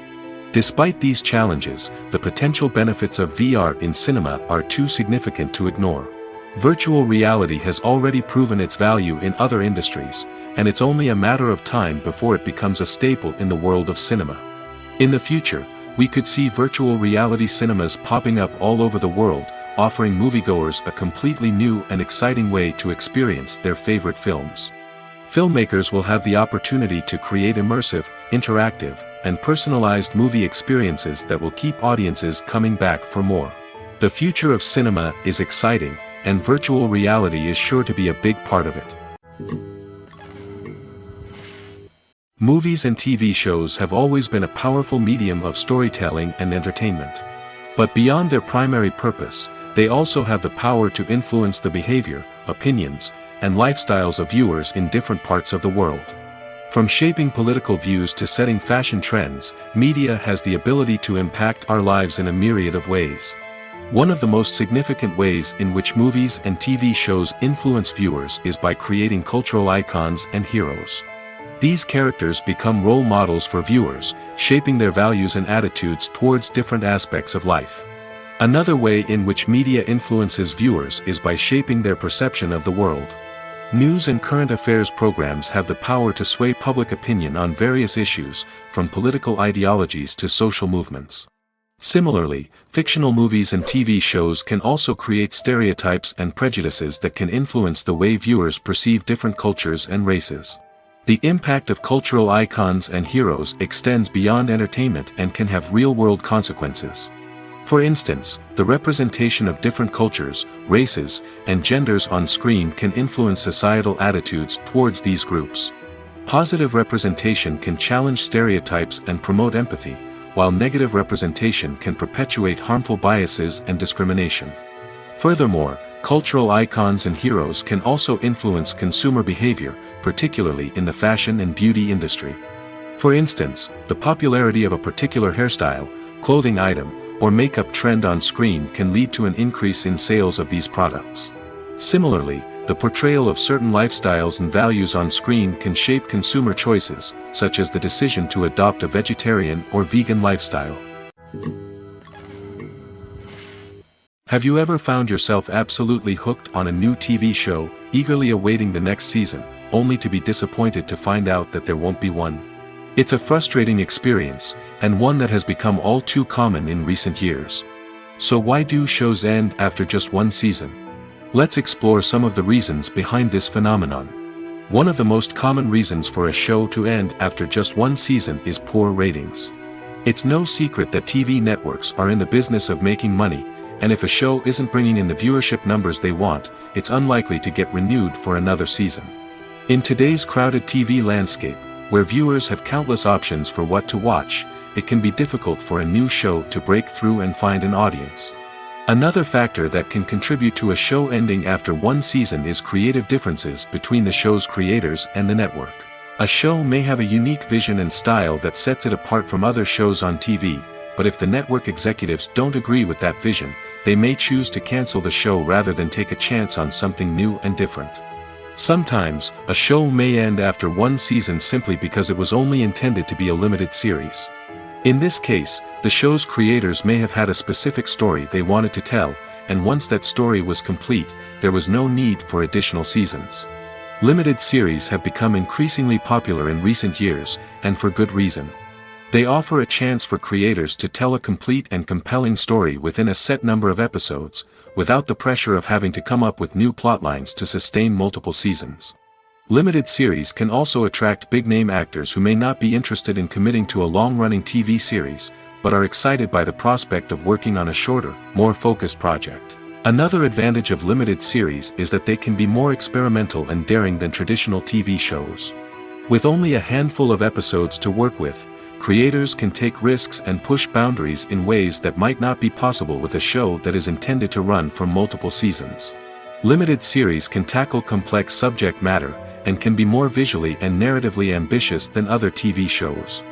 Despite these challenges, the potential benefits of VR in cinema are too significant to ignore. Virtual reality has already proven its value in other industries, and it's only a matter of time before it becomes a staple in the world of cinema. In the future, we could see virtual reality cinemas popping up all over the world, offering moviegoers a completely new and exciting way to experience their favorite films. Filmmakers will have the opportunity to create immersive, interactive, and personalized movie experiences that will keep audiences coming back for more. The future of cinema is exciting, and virtual reality is sure to be a big part of it. Movies and TV shows have always been a powerful medium of storytelling and entertainment. But beyond their primary purpose, they also have the power to influence the behavior, opinions, and lifestyles of viewers in different parts of the world. From shaping political views to setting fashion trends, media has the ability to impact our lives in a myriad of ways. One of the most significant ways in which movies and TV shows influence viewers is by creating cultural icons and heroes. These characters become role models for viewers, shaping their values and attitudes towards different aspects of life. Another way in which media influences viewers is by shaping their perception of the world. News and current affairs programs have the power to sway public opinion on various issues, from political ideologies to social movements. Similarly, fictional movies and TV shows can also create stereotypes and prejudices that can influence the way viewers perceive different cultures and races. The impact of cultural icons and heroes extends beyond entertainment and can have real-world consequences. For instance, the representation of different cultures, races, and genders on screen can influence societal attitudes towards these groups. Positive representation can challenge stereotypes and promote empathy, while negative representation can perpetuate harmful biases and discrimination. Furthermore, cultural icons and heroes can also influence consumer behavior, particularly in the fashion and beauty industry. For instance, the popularity of a particular hairstyle, clothing item, or makeup trend on screen can lead to an increase in sales of these products. Similarly, the portrayal of certain lifestyles and values on screen can shape consumer choices, such as the decision to adopt a vegetarian or vegan lifestyle. Have you ever found yourself absolutely hooked on a new TV show, eagerly awaiting the next season, only to be disappointed to find out that there won't be one? It's a frustrating experience, and one that has become all too common in recent years. So why do shows end after just one season? Let's explore some of the reasons behind this phenomenon. One of the most common reasons for a show to end after just one season is poor ratings. It's no secret that TV networks are in the business of making money, and if a show isn't bringing in the viewership numbers they want, it's unlikely to get renewed for another season. In today's crowded TV landscape, where viewers have countless options for what to watch, it can be difficult for a new show to break through and find an audience. Another factor that can contribute to a show ending after one season is creative differences between the show's creators and the network. A show may have a unique vision and style that sets it apart from other shows on TV, but if the network executives don't agree with that vision, they may choose to cancel the show rather than take a chance on something new and different. Sometimes, a show may end after one season simply because it was only intended to be a limited series. In this case, the show's creators may have had a specific story they wanted to tell, and once that story was complete, there was no need for additional seasons. Limited series have become increasingly popular in recent years, and for good reason. They offer a chance for creators to tell a complete and compelling story within a set number of episodes, without the pressure of having to come up with new plotlines to sustain multiple seasons. Limited series can also attract big-name actors who may not be interested in committing to a long-running TV series, but are excited by the prospect of working on a shorter, more focused project. Another advantage of limited series is that they can be more experimental and daring than traditional TV shows. With only a handful of episodes to work with, creators can take risks and push boundaries in ways that might not be possible with a show that is intended to run for multiple seasons. Limited series can tackle complex subject matter, and can be more visually and narratively ambitious than other TV shows.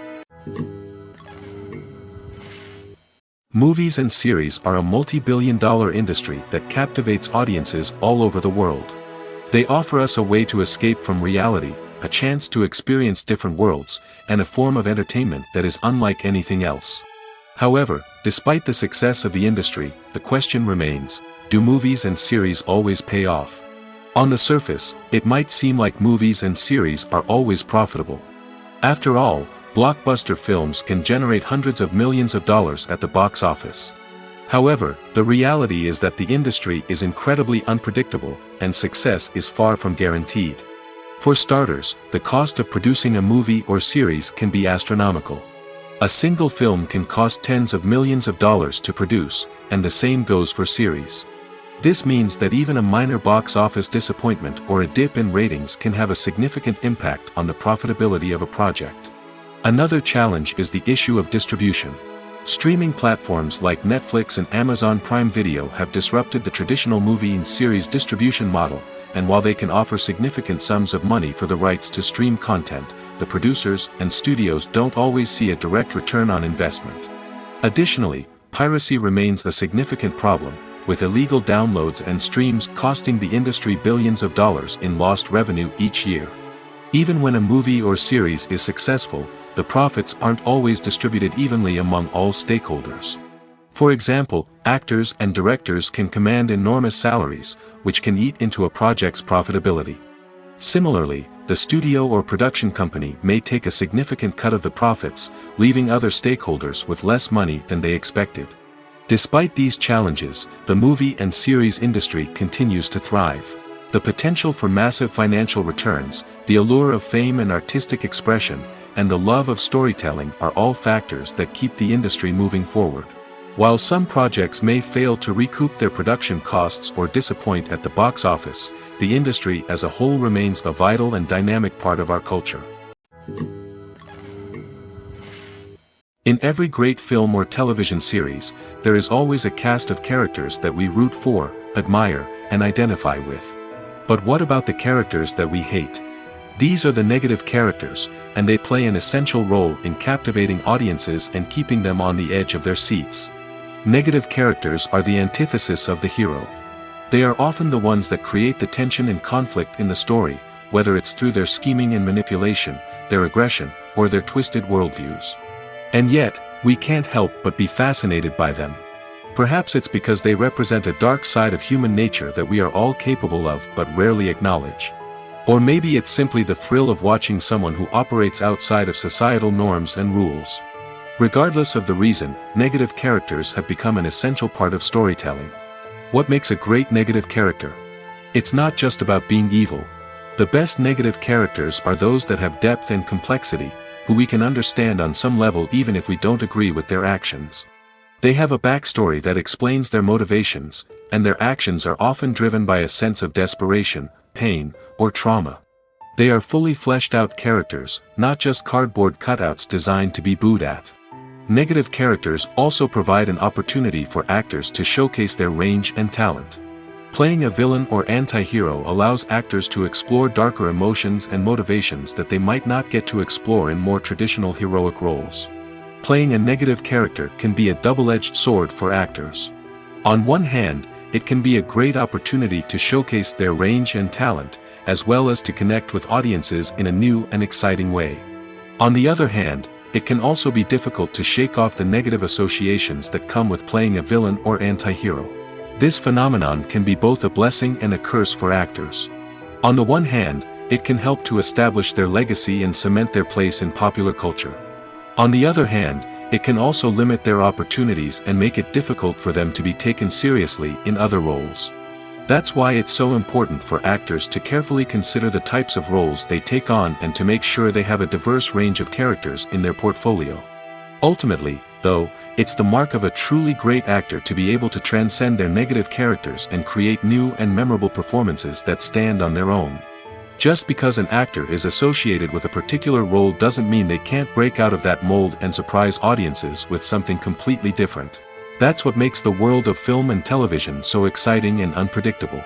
Movies and series are a multi-billion-dollar industry that captivates audiences all over the world. They offer us a way to escape from reality, a chance to experience different worlds, and a form of entertainment that is unlike anything else. However, despite the success of the industry, the question remains, do movies and series always pay off? On the surface, it might seem like movies and series are always profitable. After all, blockbuster films can generate hundreds of millions of dollars at the box office. However, the reality is that the industry is incredibly unpredictable, and success is far from guaranteed. For starters, the cost of producing a movie or series can be astronomical. A single film can cost tens of millions of dollars to produce, and the same goes for series. This means that even a minor box office disappointment or a dip in ratings can have a significant impact on the profitability of a project. Another challenge is the issue of distribution. Streaming platforms like Netflix and Amazon Prime Video have disrupted the traditional movie and series distribution model, and while they can offer significant sums of money for the rights to stream content, the producers and studios don't always see a direct return on investment. Additionally, piracy remains a significant problem, with illegal downloads and streams costing the industry billions of dollars in lost revenue each year. Even when a movie or series is successful, the profits aren't always distributed evenly among all stakeholders. For example, actors and directors can command enormous salaries, which can eat into a project's profitability. Similarly, the studio or production company may take a significant cut of the profits, leaving other stakeholders with less money than they expected. Despite these challenges, the movie and series industry continues to thrive. The potential for massive financial returns, the allure of fame and artistic expression, and the love of storytelling are all factors that keep the industry moving forward. While some projects may fail to recoup their production costs or disappoint at the box office, the industry as a whole remains a vital and dynamic part of our culture. In every great film or television series, there is always a cast of characters that we root for, admire, and identify with. But what about the characters that we hate? These are the negative characters, and they play an essential role in captivating audiences and keeping them on the edge of their seats. Negative characters are the antithesis of the hero. They are often the ones that create the tension and conflict in the story, whether it's through their scheming and manipulation, their aggression, or their twisted worldviews. And yet, we can't help but be fascinated by them. Perhaps it's because they represent a dark side of human nature that we are all capable of but rarely acknowledge. Or maybe it's simply the thrill of watching someone who operates outside of societal norms and rules. Regardless of the reason, negative characters have become an essential part of storytelling. What makes a great negative character? It's not just about being evil. The best negative characters are those that have depth and complexity, who we can understand on some level even if we don't agree with their actions. They have a backstory that explains their motivations, and their actions are often driven by a sense of desperation, pain, or trauma. They are fully fleshed out characters, not just cardboard cutouts designed to be booed at. Negative characters also provide an opportunity for actors to showcase their range and talent. Playing a villain or anti-hero allows actors to explore darker emotions and motivations that they might not get to explore in more traditional heroic roles. Playing a negative character can be a double-edged sword for actors. On one hand, it can be a great opportunity to showcase their range and talent, as well as to connect with audiences in a new and exciting way. On the other hand, it can also be difficult to shake off the negative associations that come with playing a villain or anti-hero. This phenomenon can be both a blessing and a curse for actors. On the one hand, it can help to establish their legacy and cement their place in popular culture. On the other hand, it can also limit their opportunities and make it difficult for them to be taken seriously in other roles. That's why it's so important for actors to carefully consider the types of roles they take on and to make sure they have a diverse range of characters in their portfolio. Ultimately, though, it's the mark of a truly great actor to be able to transcend their negative characters and create new and memorable performances that stand on their own. Just because an actor is associated with a particular role doesn't mean they can't break out of that mold and surprise audiences with something completely different. That's what makes the world of film and television so exciting and unpredictable.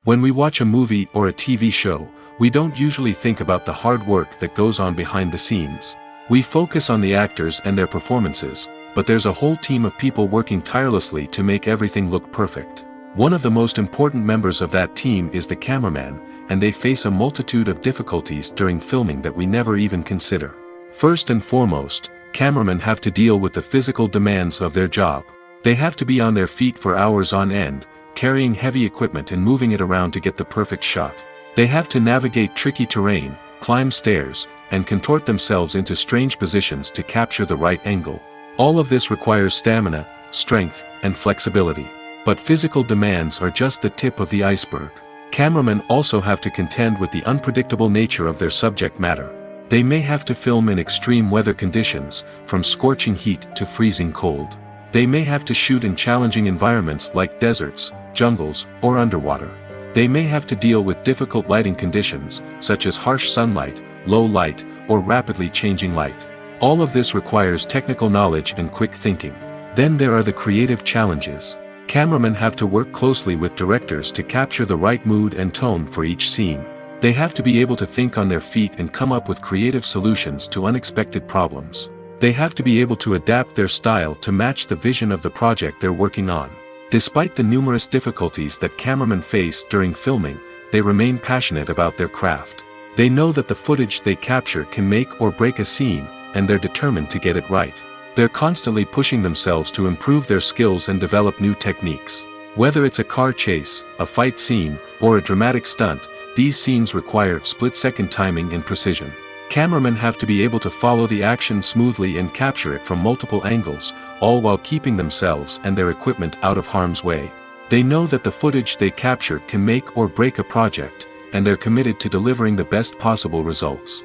When we watch a movie or a TV show, we don't usually think about the hard work that goes on behind the scenes. We focus on the actors and their performances, but there's a whole team of people working tirelessly to make everything look perfect. One of the most important members of that team is the cameraman, and they face a multitude of difficulties during filming that we never even consider. First and foremost, cameramen have to deal with the physical demands of their job. They have to be on their feet for hours on end, carrying heavy equipment and moving it around to get the perfect shot. They have to navigate tricky terrain, climb stairs, and contort themselves into strange positions to capture the right angle. All of this requires stamina, strength, and flexibility. But physical demands are just the tip of the iceberg. Cameramen also have to contend with the unpredictable nature of their subject matter. They may have to film in extreme weather conditions, from scorching heat to freezing cold. They may have to shoot in challenging environments like deserts, jungles, or underwater. They may have to deal with difficult lighting conditions, such as harsh sunlight, low light, or rapidly changing light. All of this requires technical knowledge and quick thinking. Then there are the creative challenges. Cameramen have to work closely with directors to capture the right mood and tone for each scene. They have to be able to think on their feet and come up with creative solutions to unexpected problems. They have to be able to adapt their style to match the vision of the project they're working on. Despite the numerous difficulties that cameramen face during filming, they remain passionate about their craft. They know that the footage they capture can make or break a scene, and they're determined to get it right. They're constantly pushing themselves to improve their skills and develop new techniques. Whether it's a car chase, a fight scene, or a dramatic stunt, these scenes require split-second timing and precision. Cameramen have to be able to follow the action smoothly and capture it from multiple angles, all while keeping themselves and their equipment out of harm's way. They know that the footage they capture can make or break a project, and they're committed to delivering the best possible results.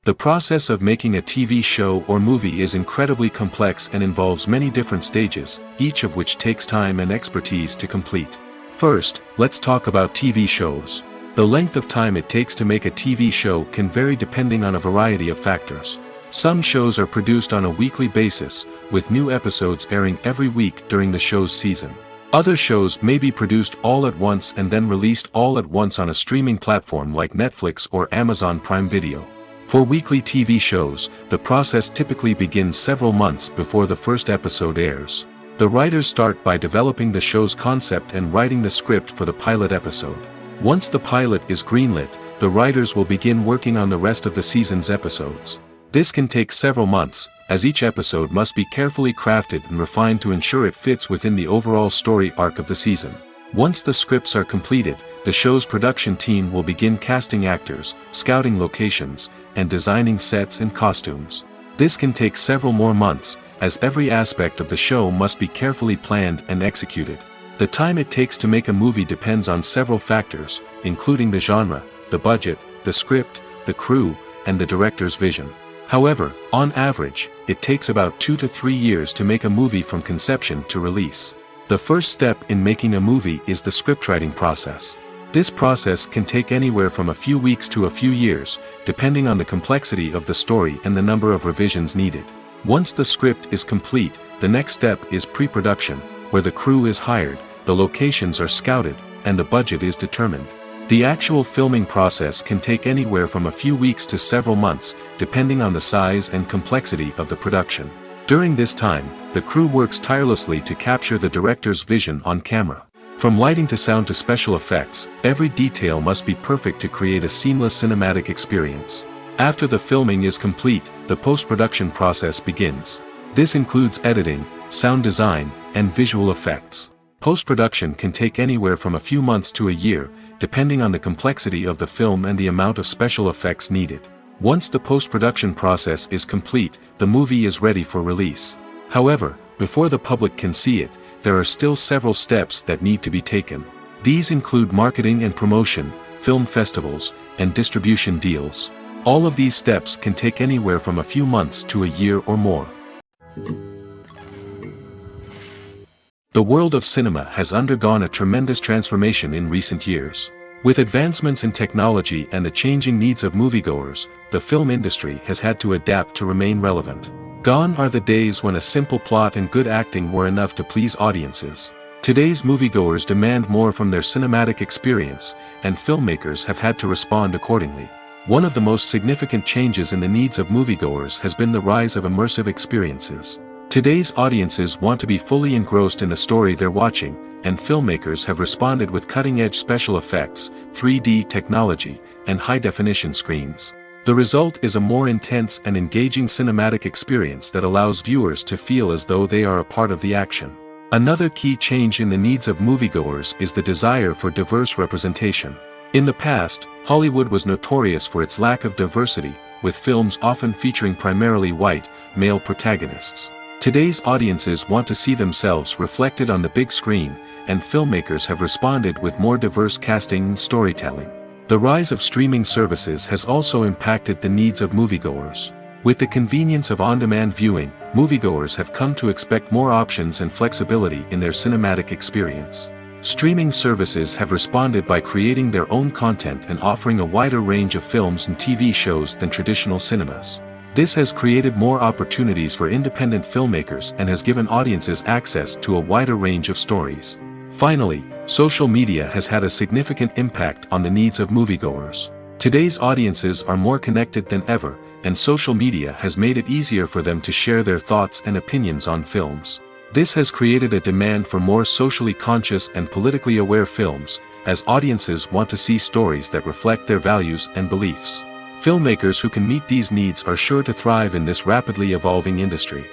The process of making a TV show or movie is incredibly complex and involves many different stages, each of which takes time and expertise to complete. First, let's talk about TV shows. The length of time it takes to make a TV show can vary depending on a variety of factors. Some shows are produced on a weekly basis, with new episodes airing every week during the show's season. Other shows may be produced all at once and then released all at once on a streaming platform like Netflix or Amazon Prime Video. For weekly TV shows, the process typically begins several months before the first episode airs. The writers start by developing the show's concept and writing the script for the pilot episode. Once the pilot is greenlit, the writers will begin working on the rest of the season's episodes. This can take several months, as each episode must be carefully crafted and refined to ensure it fits within the overall story arc of the season. Once the scripts are completed, the show's production team will begin casting actors, scouting locations, and designing sets and costumes. This can take several more months, as every aspect of the show must be carefully planned and executed. The time it takes to make a movie depends on several factors, including the genre, the budget, the script, the crew, and the director's vision. However, on average, it takes about 2 to 3 years to make a movie from conception to release. The first step in making a movie is the scriptwriting process. This process can take anywhere from a few weeks to a few years, depending on the complexity of the story and the number of revisions needed. Once the script is complete, the next step is pre-production, where the crew is hired, the locations are scouted, and the budget is determined. The actual filming process can take anywhere from a few weeks to several months, depending on the size and complexity of the production. During this time, the crew works tirelessly to capture the director's vision on camera. From lighting to sound to special effects, every detail must be perfect to create a seamless cinematic experience. After the filming is complete, the post-production process begins. This includes editing, sound design, and visual effects. Post-production can take anywhere from a few months to a year, depending on the complexity of the film and the amount of special effects needed. Once the post-production process is complete, the movie is ready for release. However, before the public can see it, there are still several steps that need to be taken. These include marketing and promotion, film festivals, and distribution deals. All of these steps can take anywhere from a few months to a year or more. The world of cinema has undergone a tremendous transformation in recent years. With advancements in technology and the changing needs of moviegoers, the film industry has had to adapt to remain relevant. Gone are the days when a simple plot and good acting were enough to please audiences. Today's moviegoers demand more from their cinematic experience, and filmmakers have had to respond accordingly. One of the most significant changes in the needs of moviegoers has been the rise of immersive experiences. Today's audiences want to be fully engrossed in the story they're watching, and filmmakers have responded with cutting-edge special effects, 3D technology, and high-definition screens. The result is a more intense and engaging cinematic experience that allows viewers to feel as though they are a part of the action. Another key change in the needs of moviegoers is the desire for diverse representation. In the past, Hollywood was notorious for its lack of diversity, with films often featuring primarily white, male protagonists. Today's audiences want to see themselves reflected on the big screen, and filmmakers have responded with more diverse casting and storytelling. The rise of streaming services has also impacted the needs of moviegoers. With the convenience of on-demand viewing, moviegoers have come to expect more options and flexibility in their cinematic experience. Streaming services have responded by creating their own content and offering a wider range of films and TV shows than traditional cinemas. This has created more opportunities for independent filmmakers and has given audiences access to a wider range of stories. Finally, social media has had a significant impact on the needs of moviegoers. Today's audiences are more connected than ever, and social media has made it easier for them to share their thoughts and opinions on films. This has created a demand for more socially conscious and politically aware films, as audiences want to see stories that reflect their values and beliefs. Filmmakers who can meet these needs are sure to thrive in this rapidly evolving industry.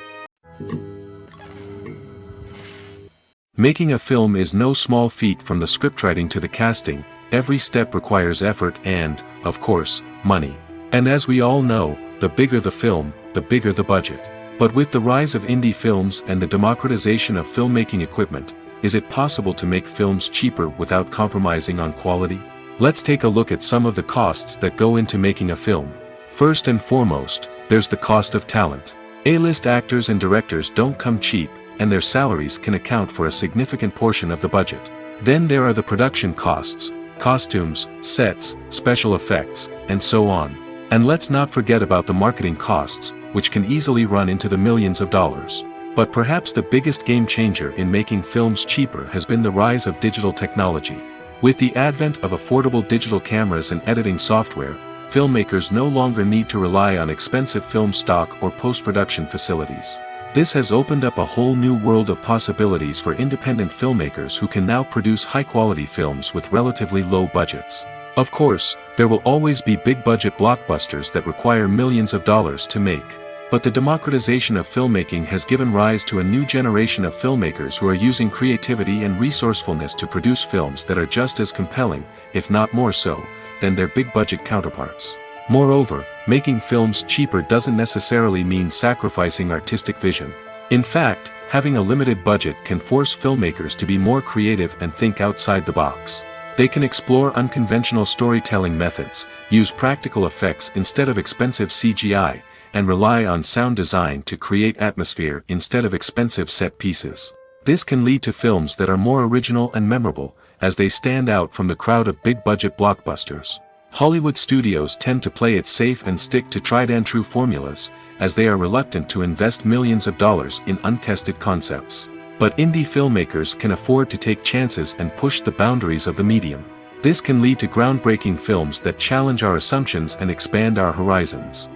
Making a film is no small feat. From the scriptwriting to the casting, every step requires effort and, of course, money. And as we all know, the bigger the film, the bigger the budget. But with the rise of indie films and the democratization of filmmaking equipment, is it possible to make films cheaper without compromising on quality? Let's take a look at some of the costs that go into making a film. First and foremost, there's the cost of talent. A-list actors and directors don't come cheap, and their salaries can account for a significant portion of the budget. Then there are the production costs, costumes, sets, special effects, and so on. And let's not forget about the marketing costs, which can easily run into the millions of dollars. But perhaps the biggest game changer in making films cheaper has been the rise of digital technology. With the advent of affordable digital cameras and editing software, filmmakers no longer need to rely on expensive film stock or post-production facilities. This has opened up a whole new world of possibilities for independent filmmakers who can now produce high-quality films with relatively low budgets. Of course, there will always be big-budget blockbusters that require millions of dollars to make. But the democratization of filmmaking has given rise to a new generation of filmmakers who are using creativity and resourcefulness to produce films that are just as compelling, if not more so, than their big-budget counterparts. Moreover, making films cheaper doesn't necessarily mean sacrificing artistic vision. In fact, having a limited budget can force filmmakers to be more creative and think outside the box. They can explore unconventional storytelling methods, use practical effects instead of expensive CGI, and rely on sound design to create atmosphere instead of expensive set pieces. This can lead to films that are more original and memorable, as they stand out from the crowd of big-budget blockbusters. Hollywood studios tend to play it safe and stick to tried-and-true formulas, as they are reluctant to invest millions of dollars in untested concepts. But indie filmmakers can afford to take chances and push the boundaries of the medium. This can lead to groundbreaking films that challenge our assumptions and expand our horizons.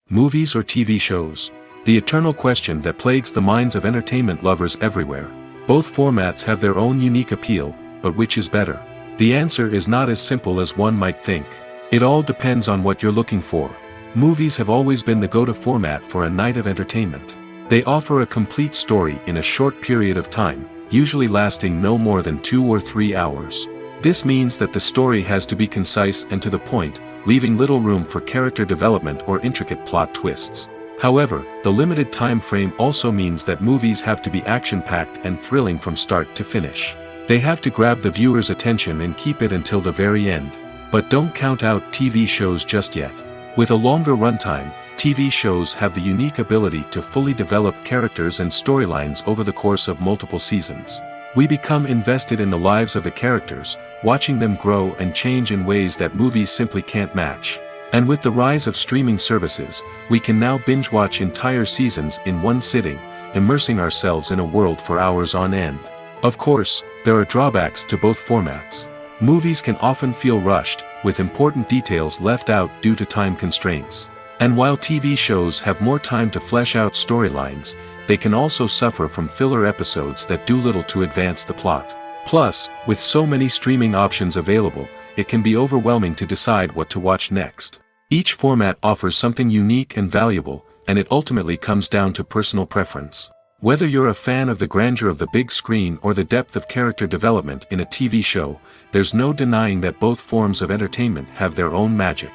Movies or TV shows? The eternal question that plagues the minds of entertainment lovers everywhere. Both formats have their own unique appeal, but which is better? The answer is not as simple as one might think. It all depends on what you're looking for. Movies have always been the go-to format for a night of entertainment. They offer a complete story in a short period of time, usually lasting no more than 2 or 3 hours. This means that the story has to be concise and to the point, leaving little room for character development or intricate plot twists. However, the limited time frame also means that movies have to be action-packed and thrilling from start to finish. They have to grab the viewer's attention and keep it until the very end. But don't count out TV shows just yet. With a longer runtime, TV shows have the unique ability to fully develop characters and storylines over the course of multiple seasons. We become invested in the lives of the characters, watching them grow and change in ways that movies simply can't match. And with the rise of streaming services, we can now binge-watch entire seasons in one sitting, immersing ourselves in a world for hours on end. Of course, there are drawbacks to both formats. Movies can often feel rushed, with important details left out due to time constraints. And while TV shows have more time to flesh out storylines, they can also suffer from filler episodes that do little to advance the plot. Plus, with so many streaming options available, it can be overwhelming to decide what to watch next. Each format offers something unique and valuable, and it ultimately comes down to personal preference. Whether you're a fan of the grandeur of the big screen or the depth of character development in a TV show, there's no denying that both forms of entertainment have their own magic.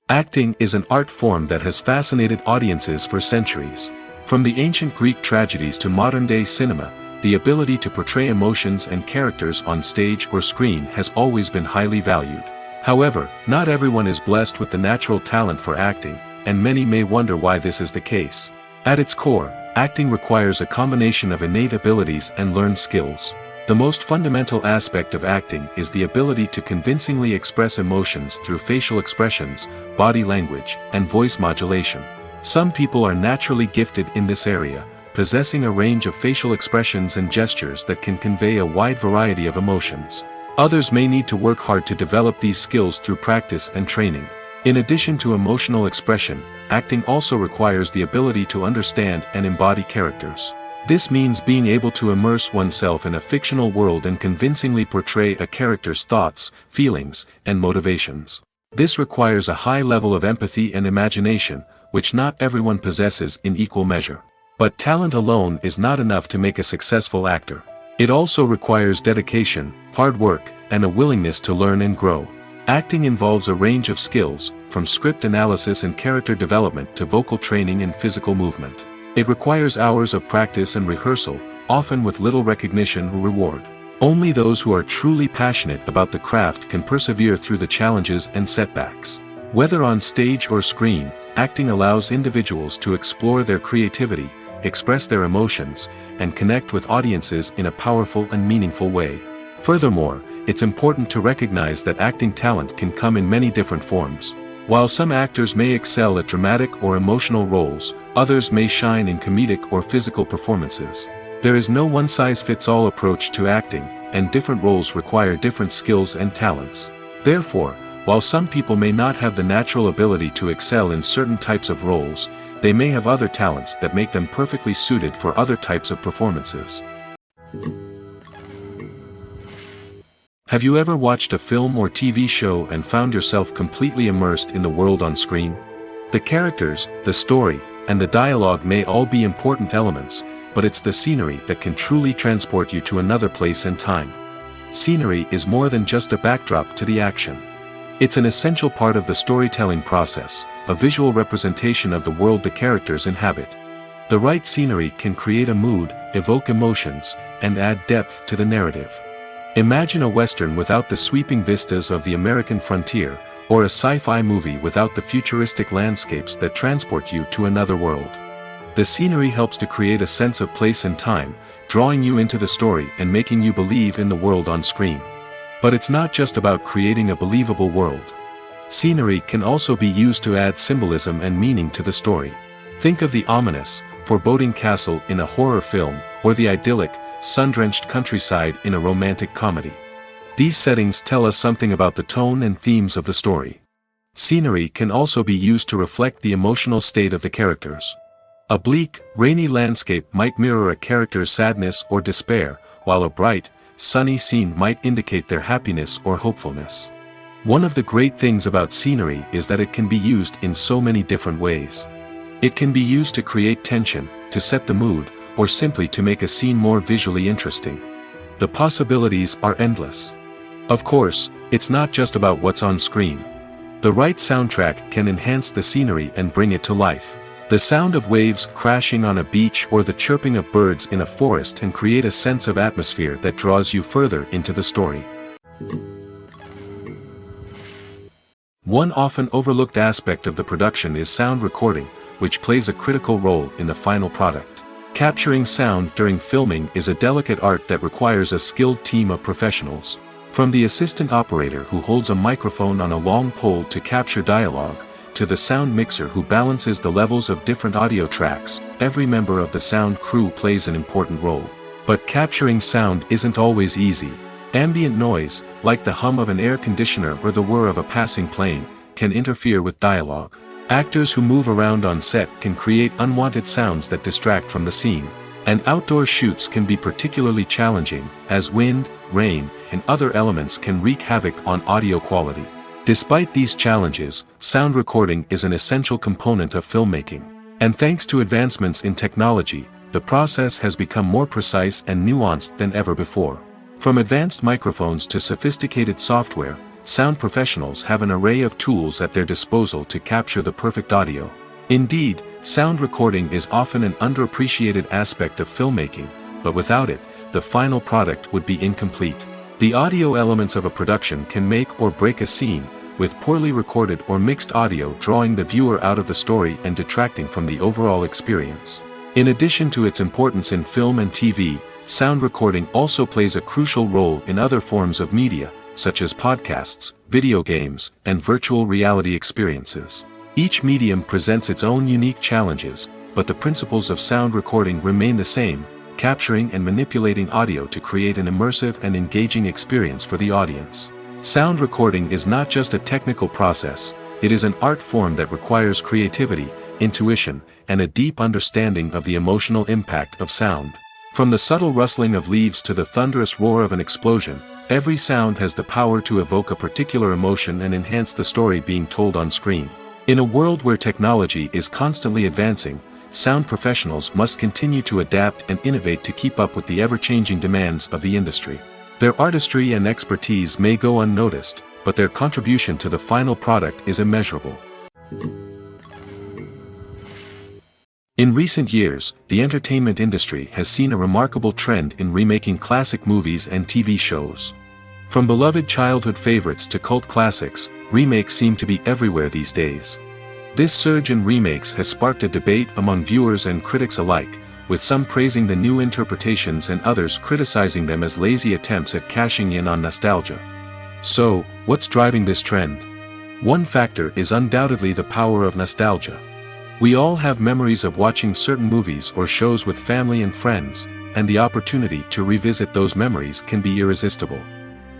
Acting is an art form that has fascinated audiences for centuries. From the ancient Greek tragedies to modern-day cinema, the ability to portray emotions and characters on stage or screen has always been highly valued. However, not everyone is blessed with the natural talent for acting, and many may wonder why this is the case. At its core, acting requires a combination of innate abilities and learned skills. The most fundamental aspect of acting is the ability to convincingly express emotions through facial expressions, body language, and voice modulation. Some people are naturally gifted in this area, possessing a range of facial expressions and gestures that can convey a wide variety of emotions. Others may need to work hard to develop these skills through practice and training. In addition to emotional expression, acting also requires the ability to understand and embody characters. This means being able to immerse oneself in a fictional world and convincingly portray a character's thoughts, feelings, and motivations. This requires a high level of empathy and imagination, which not everyone possesses in equal measure. But talent alone is not enough to make a successful actor. It also requires dedication, hard work, and a willingness to learn and grow. Acting involves a range of skills, from script analysis and character development to vocal training and physical movement. It requires hours of practice and rehearsal, often with little recognition or reward. Only those who are truly passionate about the craft can persevere through the challenges and setbacks. Whether on stage or screen, acting allows individuals to explore their creativity, express their emotions, and connect with audiences in a powerful and meaningful way. Furthermore, it's important to recognize that acting talent can come in many different forms. While some actors may excel at dramatic or emotional roles, others may shine in comedic or physical performances. There is no one-size-fits-all approach to acting, and different roles require different skills and talents. Therefore, while some people may not have the natural ability to excel in certain types of roles, they may have other talents that make them perfectly suited for other types of performances. Have you ever watched a film or TV show and found yourself completely immersed in the world on screen? The characters, the story, and the dialogue may all be important elements, but it's the scenery that can truly transport you to another place and time. Scenery is more than just a backdrop to the action. It's an essential part of the storytelling process, a visual representation of the world the characters inhabit. The right scenery can create a mood, evoke emotions, and add depth to the narrative. Imagine a Western without the sweeping vistas of the American frontier, or a sci-fi movie without the futuristic landscapes that transport you to another world. The scenery helps to create a sense of place and time, drawing you into the story and making you believe in the world on screen. But it's not just about creating a believable world. Scenery can also be used to add symbolism and meaning to the story. Think of the ominous, foreboding castle in a horror film, or the idyllic, sun-drenched countryside in a romantic comedy. These settings tell us something about the tone and themes of the story. Scenery can also be used to reflect the emotional state of the characters. A bleak, rainy landscape might mirror a character's sadness or despair, while a bright, sunny scene might indicate their happiness or hopefulness. One of the great things about scenery is that it can be used in so many different ways. It can be used to create tension, to set the mood, or simply to make a scene more visually interesting. The possibilities are endless. Of course, it's not just about what's on screen. The right soundtrack can enhance the scenery and bring it to life. The sound of waves crashing on a beach or the chirping of birds in a forest can create a sense of atmosphere that draws you further into the story. One often overlooked aspect of the production is sound recording, which plays a critical role in the final product. Capturing sound during filming is a delicate art that requires a skilled team of professionals. From the assistant operator who holds a microphone on a long pole to capture dialogue, to the sound mixer who balances the levels of different audio tracks, every member of the sound crew plays an important role. But capturing sound isn't always easy. Ambient noise, like the hum of an air conditioner or the whir of a passing plane, can interfere with dialogue. Actors who move around on set can create unwanted sounds that distract from the scene. And outdoor shoots can be particularly challenging, as wind, rain, and other elements can wreak havoc on audio quality. Despite these challenges, sound recording is an essential component of filmmaking. And thanks to advancements in technology, the process has become more precise and nuanced than ever before. From advanced microphones to sophisticated software, sound professionals have an array of tools at their disposal to capture the perfect audio. Indeed, sound recording is often an underappreciated aspect of filmmaking, but without it, the final product would be incomplete. The audio elements of a production can make or break a scene, with poorly recorded or mixed audio drawing the viewer out of the story and detracting from the overall experience. In addition to its importance in film and TV, sound recording also plays a crucial role in other forms of media, such as podcasts, video games, and virtual reality experiences. Each medium presents its own unique challenges, but the principles of sound recording remain the same, capturing and manipulating audio to create an immersive and engaging experience for the audience. Sound recording is not just a technical process, it is an art form that requires creativity, intuition, and a deep understanding of the emotional impact of sound. From the subtle rustling of leaves to the thunderous roar of an explosion, every sound has the power to evoke a particular emotion and enhance the story being told on screen. In a world where technology is constantly advancing, sound professionals must continue to adapt and innovate to keep up with the ever-changing demands of the industry. Their artistry and expertise may go unnoticed, but their contribution to the final product is immeasurable. In recent years, the entertainment industry has seen a remarkable trend in remaking classic movies and TV shows. From beloved childhood favorites to cult classics, remakes seem to be everywhere these days. This surge in remakes has sparked a debate among viewers and critics alike, with some praising the new interpretations and others criticizing them as lazy attempts at cashing in on nostalgia. So, what's driving this trend? One factor is undoubtedly the power of nostalgia. We all have memories of watching certain movies or shows with family and friends, and the opportunity to revisit those memories can be irresistible.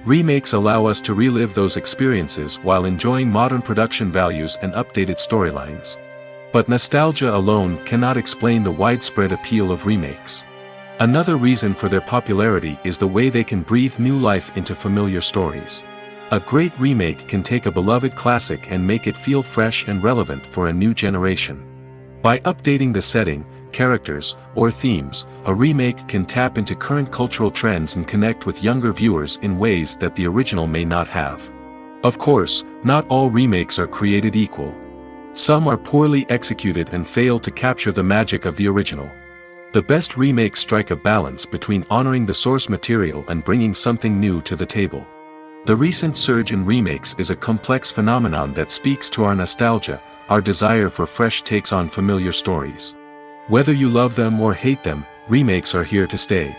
Remakes allow us to relive those experiences while enjoying modern production values and updated storylines. But nostalgia alone cannot explain the widespread appeal of remakes. Another reason for their popularity is the way they can breathe new life into familiar stories. A great remake can take a beloved classic and make it feel fresh and relevant for a new generation. By updating the setting, characters, or themes, a remake can tap into current cultural trends and connect with younger viewers in ways that the original may not have. Of course, not all remakes are created equal. Some are poorly executed and fail to capture the magic of the original. The best remakes strike a balance between honoring the source material and bringing something new to the table. The recent surge in remakes is a complex phenomenon that speaks to our nostalgia, our desire for fresh takes on familiar stories. Whether you love them or hate them, remakes are here to stay.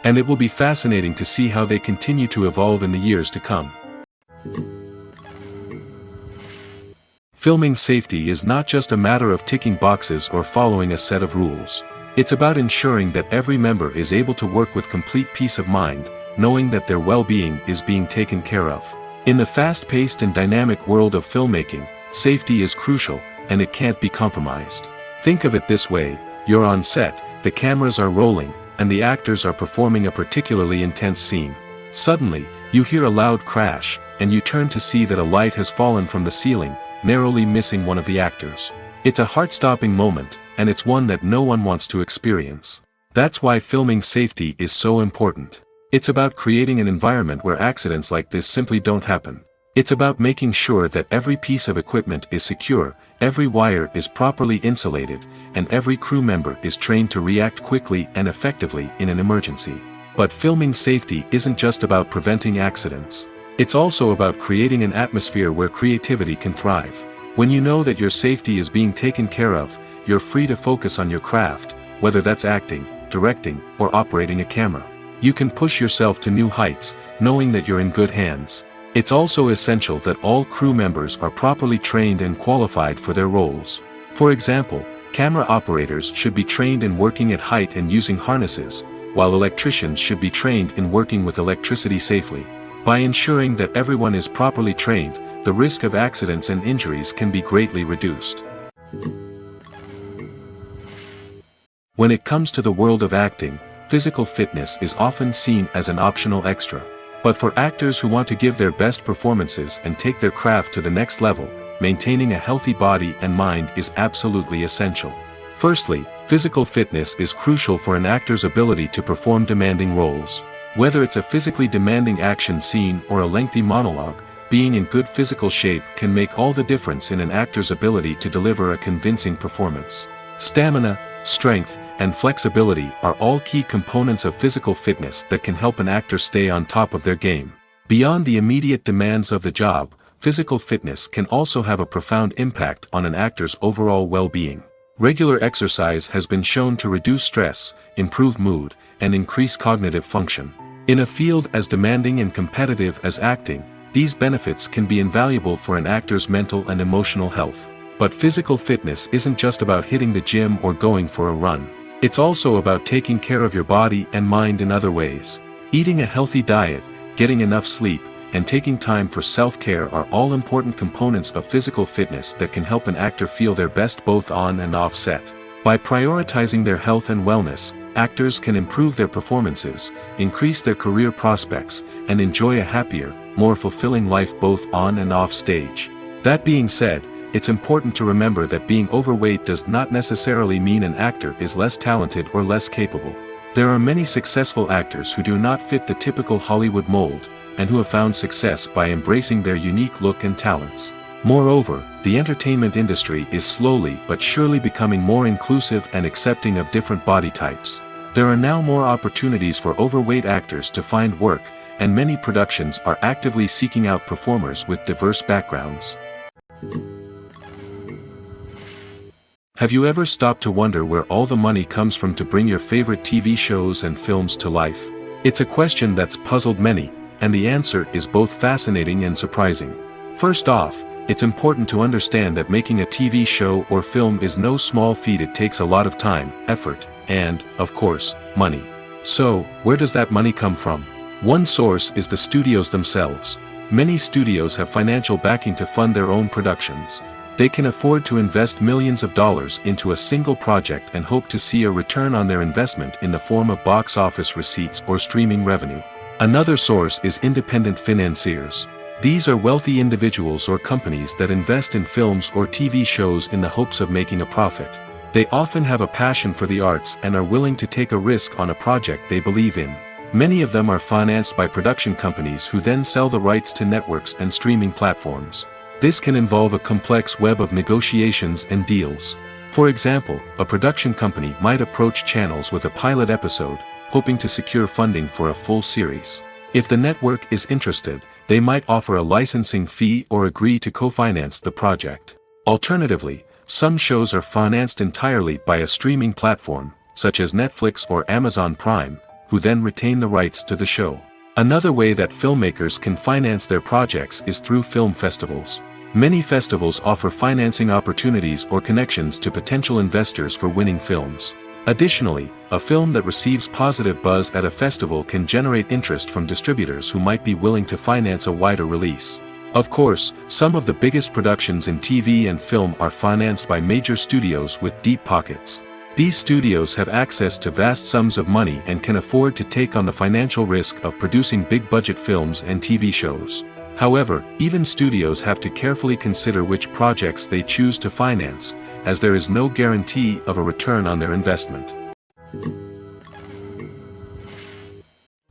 And it will be fascinating to see how they continue to evolve in the years to come. Filming safety is not just a matter of ticking boxes or following a set of rules. It's about ensuring that every member is able to work with complete peace of mind, knowing that their well-being is being taken care of. In the fast-paced and dynamic world of filmmaking, safety is crucial, and it can't be compromised. Think of it this way: you're on set, the cameras are rolling, and the actors are performing a particularly intense scene. Suddenly, you hear a loud crash, and you turn to see that a light has fallen from the ceiling, narrowly missing one of the actors. It's a heart-stopping moment, and it's one that no one wants to experience. That's why filming safety is so important. It's about creating an environment where accidents like this simply don't happen. It's about making sure that every piece of equipment is secure, every wire is properly insulated, and every crew member is trained to react quickly and effectively in an emergency. But filming safety isn't just about preventing accidents. It's also about creating an atmosphere where creativity can thrive. When you know that your safety is being taken care of, you're free to focus on your craft, whether that's acting, directing, or operating a camera. You can push yourself to new heights, knowing that you're in good hands. It's also essential that all crew members are properly trained and qualified for their roles. For example, camera operators should be trained in working at height and using harnesses, while electricians should be trained in working with electricity safely. By ensuring that everyone is properly trained, the risk of accidents and injuries can be greatly reduced. When it comes to the world of acting, physical fitness is often seen as an optional extra. But for actors who want to give their best performances and take their craft to the next level, maintaining a healthy body and mind is absolutely essential. Firstly, physical fitness is crucial for an actor's ability to perform demanding roles. Whether it's a physically demanding action scene or a lengthy monologue, being in good physical shape can make all the difference in an actor's ability to deliver a convincing performance. Stamina, strength, and flexibility are all key components of physical fitness that can help an actor stay on top of their game. Beyond the immediate demands of the job, physical fitness can also have a profound impact on an actor's overall well-being. Regular exercise has been shown to reduce stress, improve mood, and increase cognitive function. In a field as demanding and competitive as acting, these benefits can be invaluable for an actor's mental and emotional health. But physical fitness isn't just about hitting the gym or going for a run. It's also about taking care of your body and mind in other ways. Eating a healthy diet, getting enough sleep, and taking time for self-care are all important components of physical fitness that can help an actor feel their best both on and off set. By prioritizing their health and wellness, actors can improve their performances, increase their career prospects, and enjoy a happier, more fulfilling life both on and off stage. That being said, it's important to remember that being overweight does not necessarily mean an actor is less talented or less capable. There are many successful actors who do not fit the typical Hollywood mold, and who have found success by embracing their unique look and talents. Moreover, the entertainment industry is slowly but surely becoming more inclusive and accepting of different body types. There are now more opportunities for overweight actors to find work, and many productions are actively seeking out performers with diverse backgrounds. Have you ever stopped to wonder where all the money comes from to bring your favorite TV shows and films to life? It's a question that's puzzled many, and the answer is both fascinating and surprising. First off, it's important to understand that making a TV show or film is no small feat. It takes a lot of time, effort, and, of course, money. So, where does that money come from? One source is the studios themselves. Many studios have financial backing to fund their own productions. They can afford to invest millions of dollars into a single project and hope to see a return on their investment in the form of box office receipts or streaming revenue. Another source is independent financiers. These are wealthy individuals or companies that invest in films or TV shows in the hopes of making a profit. They often have a passion for the arts and are willing to take a risk on a project they believe in. Many of them are financed by production companies who then sell the rights to networks and streaming platforms. This can involve a complex web of negotiations and deals. For example, a production company might approach channels with a pilot episode, hoping to secure funding for a full series. If the network is interested, they might offer a licensing fee or agree to co-finance the project. Alternatively, some shows are financed entirely by a streaming platform, such as Netflix or Amazon Prime, who then retain the rights to the show. Another way that filmmakers can finance their projects is through film festivals. Many festivals offer financing opportunities or connections to potential investors for winning films. Additionally, a film that receives positive buzz at a festival can generate interest from distributors who might be willing to finance a wider release. Of course, some of the biggest productions in TV and film are financed by major studios with deep pockets. These studios have access to vast sums of money and can afford to take on the financial risk of producing big-budget films and TV shows. However, even studios have to carefully consider which projects they choose to finance, as there is no guarantee of a return on their investment.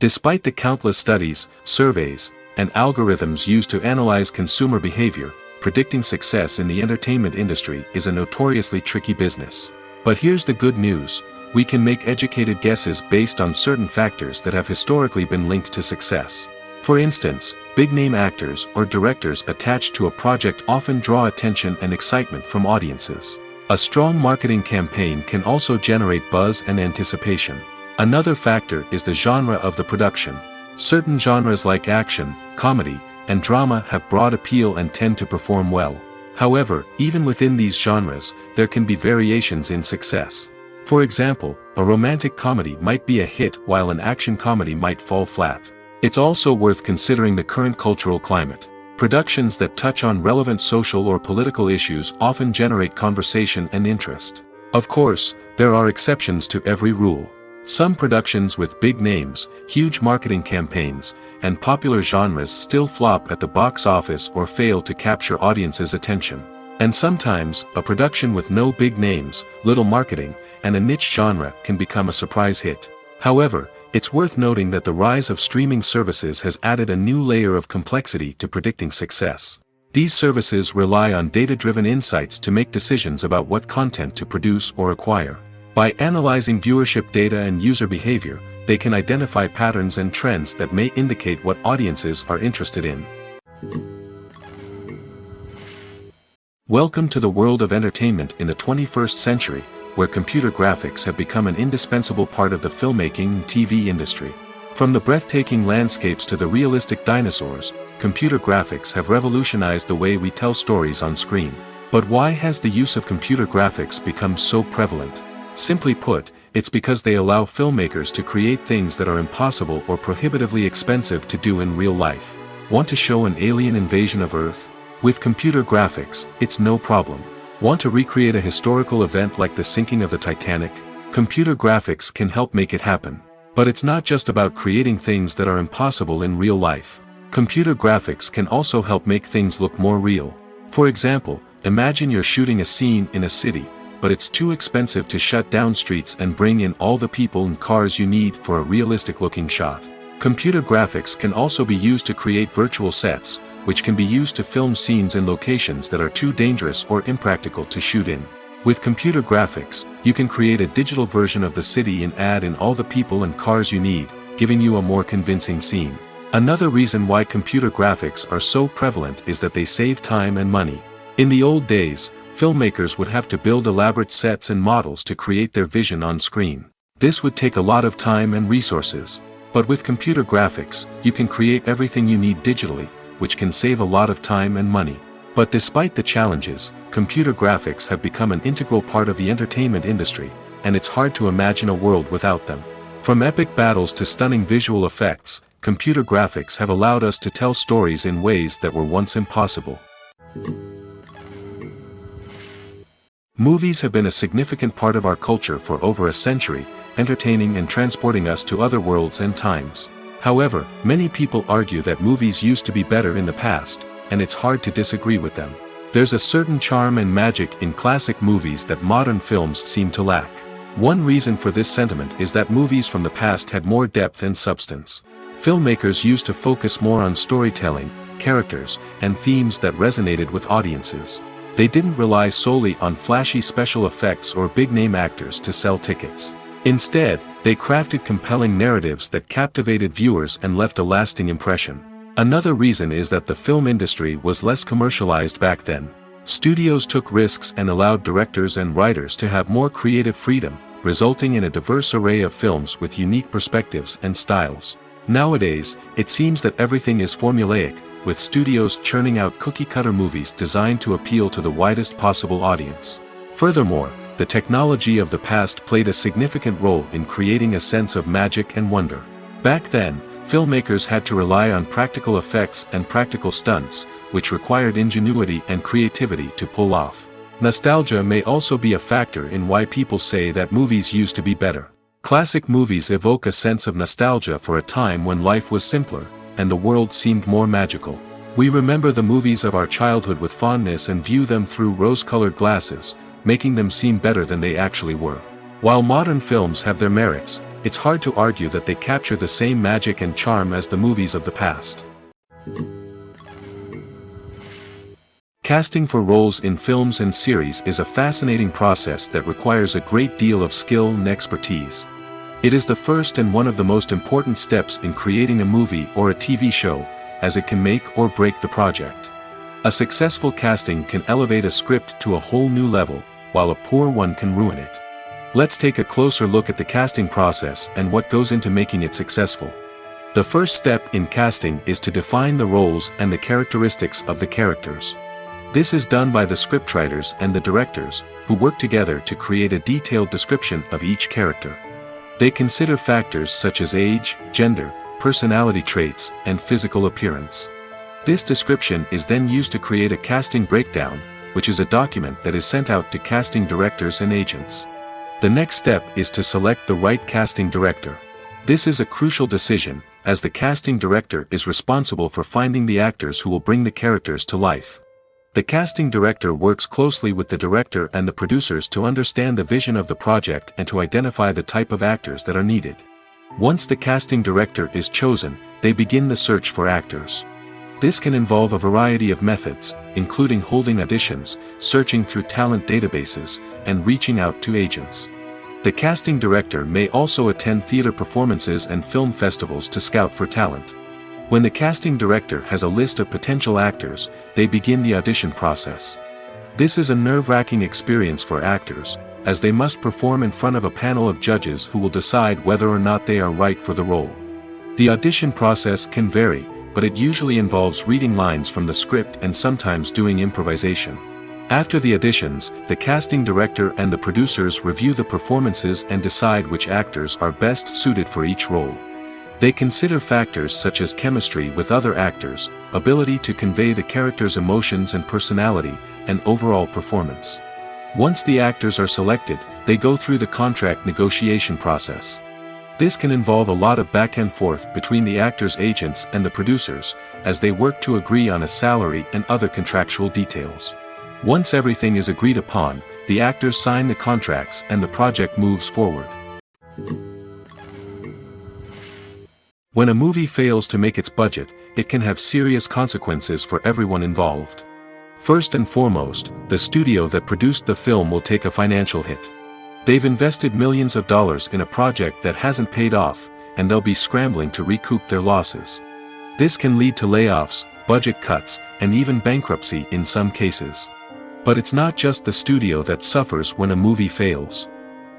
Despite the countless studies, surveys, and algorithms used to analyze consumer behavior, predicting success in the entertainment industry is a notoriously tricky business. But here's the good news: we can make educated guesses based on certain factors that have historically been linked to success. For instance, big-name actors or directors attached to a project often draw attention and excitement from audiences. A strong marketing campaign can also generate buzz and anticipation. Another factor is the genre of the production. Certain genres like action, comedy, and drama have broad appeal and tend to perform well. However, even within these genres, there can be variations in success. For example, a romantic comedy might be a hit while an action comedy might fall flat. It's also worth considering the current cultural climate. Productions that touch on relevant social or political issues often generate conversation and interest. Of course, there are exceptions to every rule. Some productions with big names, huge marketing campaigns, and popular genres still flop at the box office or fail to capture audiences' attention. And sometimes, a production with no big names, little marketing, and a niche genre can become a surprise hit. However, it's worth noting that the rise of streaming services has added a new layer of complexity to predicting success. These services rely on data-driven insights to make decisions about what content to produce or acquire. By analyzing viewership data and user behavior, they can identify patterns and trends that may indicate what audiences are interested in. Welcome to the world of entertainment in the 21st century, where computer graphics have become an indispensable part of the filmmaking and TV industry. From the breathtaking landscapes to the realistic dinosaurs, computer graphics have revolutionized the way we tell stories on screen. But why has the use of computer graphics become so prevalent? Simply put, it's because they allow filmmakers to create things that are impossible or prohibitively expensive to do in real life. Want to show an alien invasion of Earth? With computer graphics, it's no problem. Want to recreate a historical event like the sinking of the Titanic? Computer graphics can help make it happen. But it's not just about creating things that are impossible in real life. Computer graphics can also help make things look more real. For example, Imagine you're shooting a scene in a city, but it's too expensive to shut down streets and bring in all the people and cars you need for a realistic-looking shot. Computer graphics can also be used to create virtual sets, which can be used to film scenes in locations that are too dangerous or impractical to shoot in. With computer graphics, you can create a digital version of the city and add in all the people and cars you need, giving you a more convincing scene. Another reason why computer graphics are so prevalent is that they save time and money. In the old days, filmmakers would have to build elaborate sets and models to create their vision on screen. This would take a lot of time and resources. But with computer graphics, you can create everything you need digitally, which can save a lot of time and money. But despite the challenges, computer graphics have become an integral part of the entertainment industry, and it's hard to imagine a world without them. From epic battles to stunning visual effects, computer graphics have allowed us to tell stories in ways that were once impossible. Movies have been a significant part of our culture for over a century, entertaining and transporting us to other worlds and times. However, many people argue that movies used to be better in the past, and it's hard to disagree with them. There's a certain charm and magic in classic movies that modern films seem to lack. One reason for this sentiment is that movies from the past had more depth and substance. Filmmakers used to focus more on storytelling, characters, and themes that resonated with audiences. They didn't rely solely on flashy special effects or big-name actors to sell tickets. Instead, they crafted compelling narratives that captivated viewers and left a lasting impression. Another reason is that the film industry was less commercialized back then. Studios took risks and allowed directors and writers to have more creative freedom, resulting in a diverse array of films with unique perspectives and styles. Nowadays, it seems that everything is formulaic, with studios churning out cookie-cutter movies designed to appeal to the widest possible audience. Furthermore, the technology of the past played a significant role in creating a sense of magic and wonder. Back then, filmmakers had to rely on practical effects and practical stunts, which required ingenuity and creativity to pull off. Nostalgia may also be a factor in why people say that movies used to be better. Classic movies evoke a sense of nostalgia for a time when life was simpler, and the world seemed more magical. We remember the movies of our childhood with fondness and view them through rose-colored glasses, making them seem better than they actually were. While modern films have their merits, it's hard to argue that they capture the same magic and charm as the movies of the past. Casting for roles in films and series is a fascinating process that requires a great deal of skill and expertise. It is the first and one of the most important steps in creating a movie or a TV show, as it can make or break the project. A successful casting can elevate a script to a whole new level, while a poor one can ruin it. Let's take a closer look at the casting process and what goes into making it successful. The first step in casting is to define the roles and the characteristics of the characters. This is done by the scriptwriters and the directors, who work together to create a detailed description of each character. They consider factors such as age, gender, personality traits, and physical appearance. This description is then used to create a casting breakdown, which is a document that is sent out to casting directors and agents. The next step is to select the right casting director. This is a crucial decision, as the casting director is responsible for finding the actors who will bring the characters to life. The casting director works closely with the director and the producers to understand the vision of the project and to identify the type of actors that are needed. Once the casting director is chosen, they begin the search for actors. This can involve a variety of methods, including holding auditions, searching through talent databases, and reaching out to agents. The casting director may also attend theater performances and film festivals to scout for talent. When the casting director has a list of potential actors, they begin the audition process. This is a nerve-wracking experience for actors, as they must perform in front of a panel of judges who will decide whether or not they are right for the role. The audition process can vary, but it usually involves reading lines from the script and sometimes doing improvisation. After the auditions, the casting director and the producers review the performances and decide which actors are best suited for each role. They consider factors such as chemistry with other actors, ability to convey the character's emotions and personality, and overall performance. Once the actors are selected, they go through the contract negotiation process. This can involve a lot of back and forth between the actors' agents and the producers, as they work to agree on a salary and other contractual details. Once everything is agreed upon, the actors sign the contracts and the project moves forward. When a movie fails to make its budget, it can have serious consequences for everyone involved. First and foremost, the studio that produced the film will take a financial hit. They've invested millions of dollars in a project that hasn't paid off, and they'll be scrambling to recoup their losses. This can lead to layoffs, budget cuts, and even bankruptcy in some cases. But it's not just the studio that suffers when a movie fails.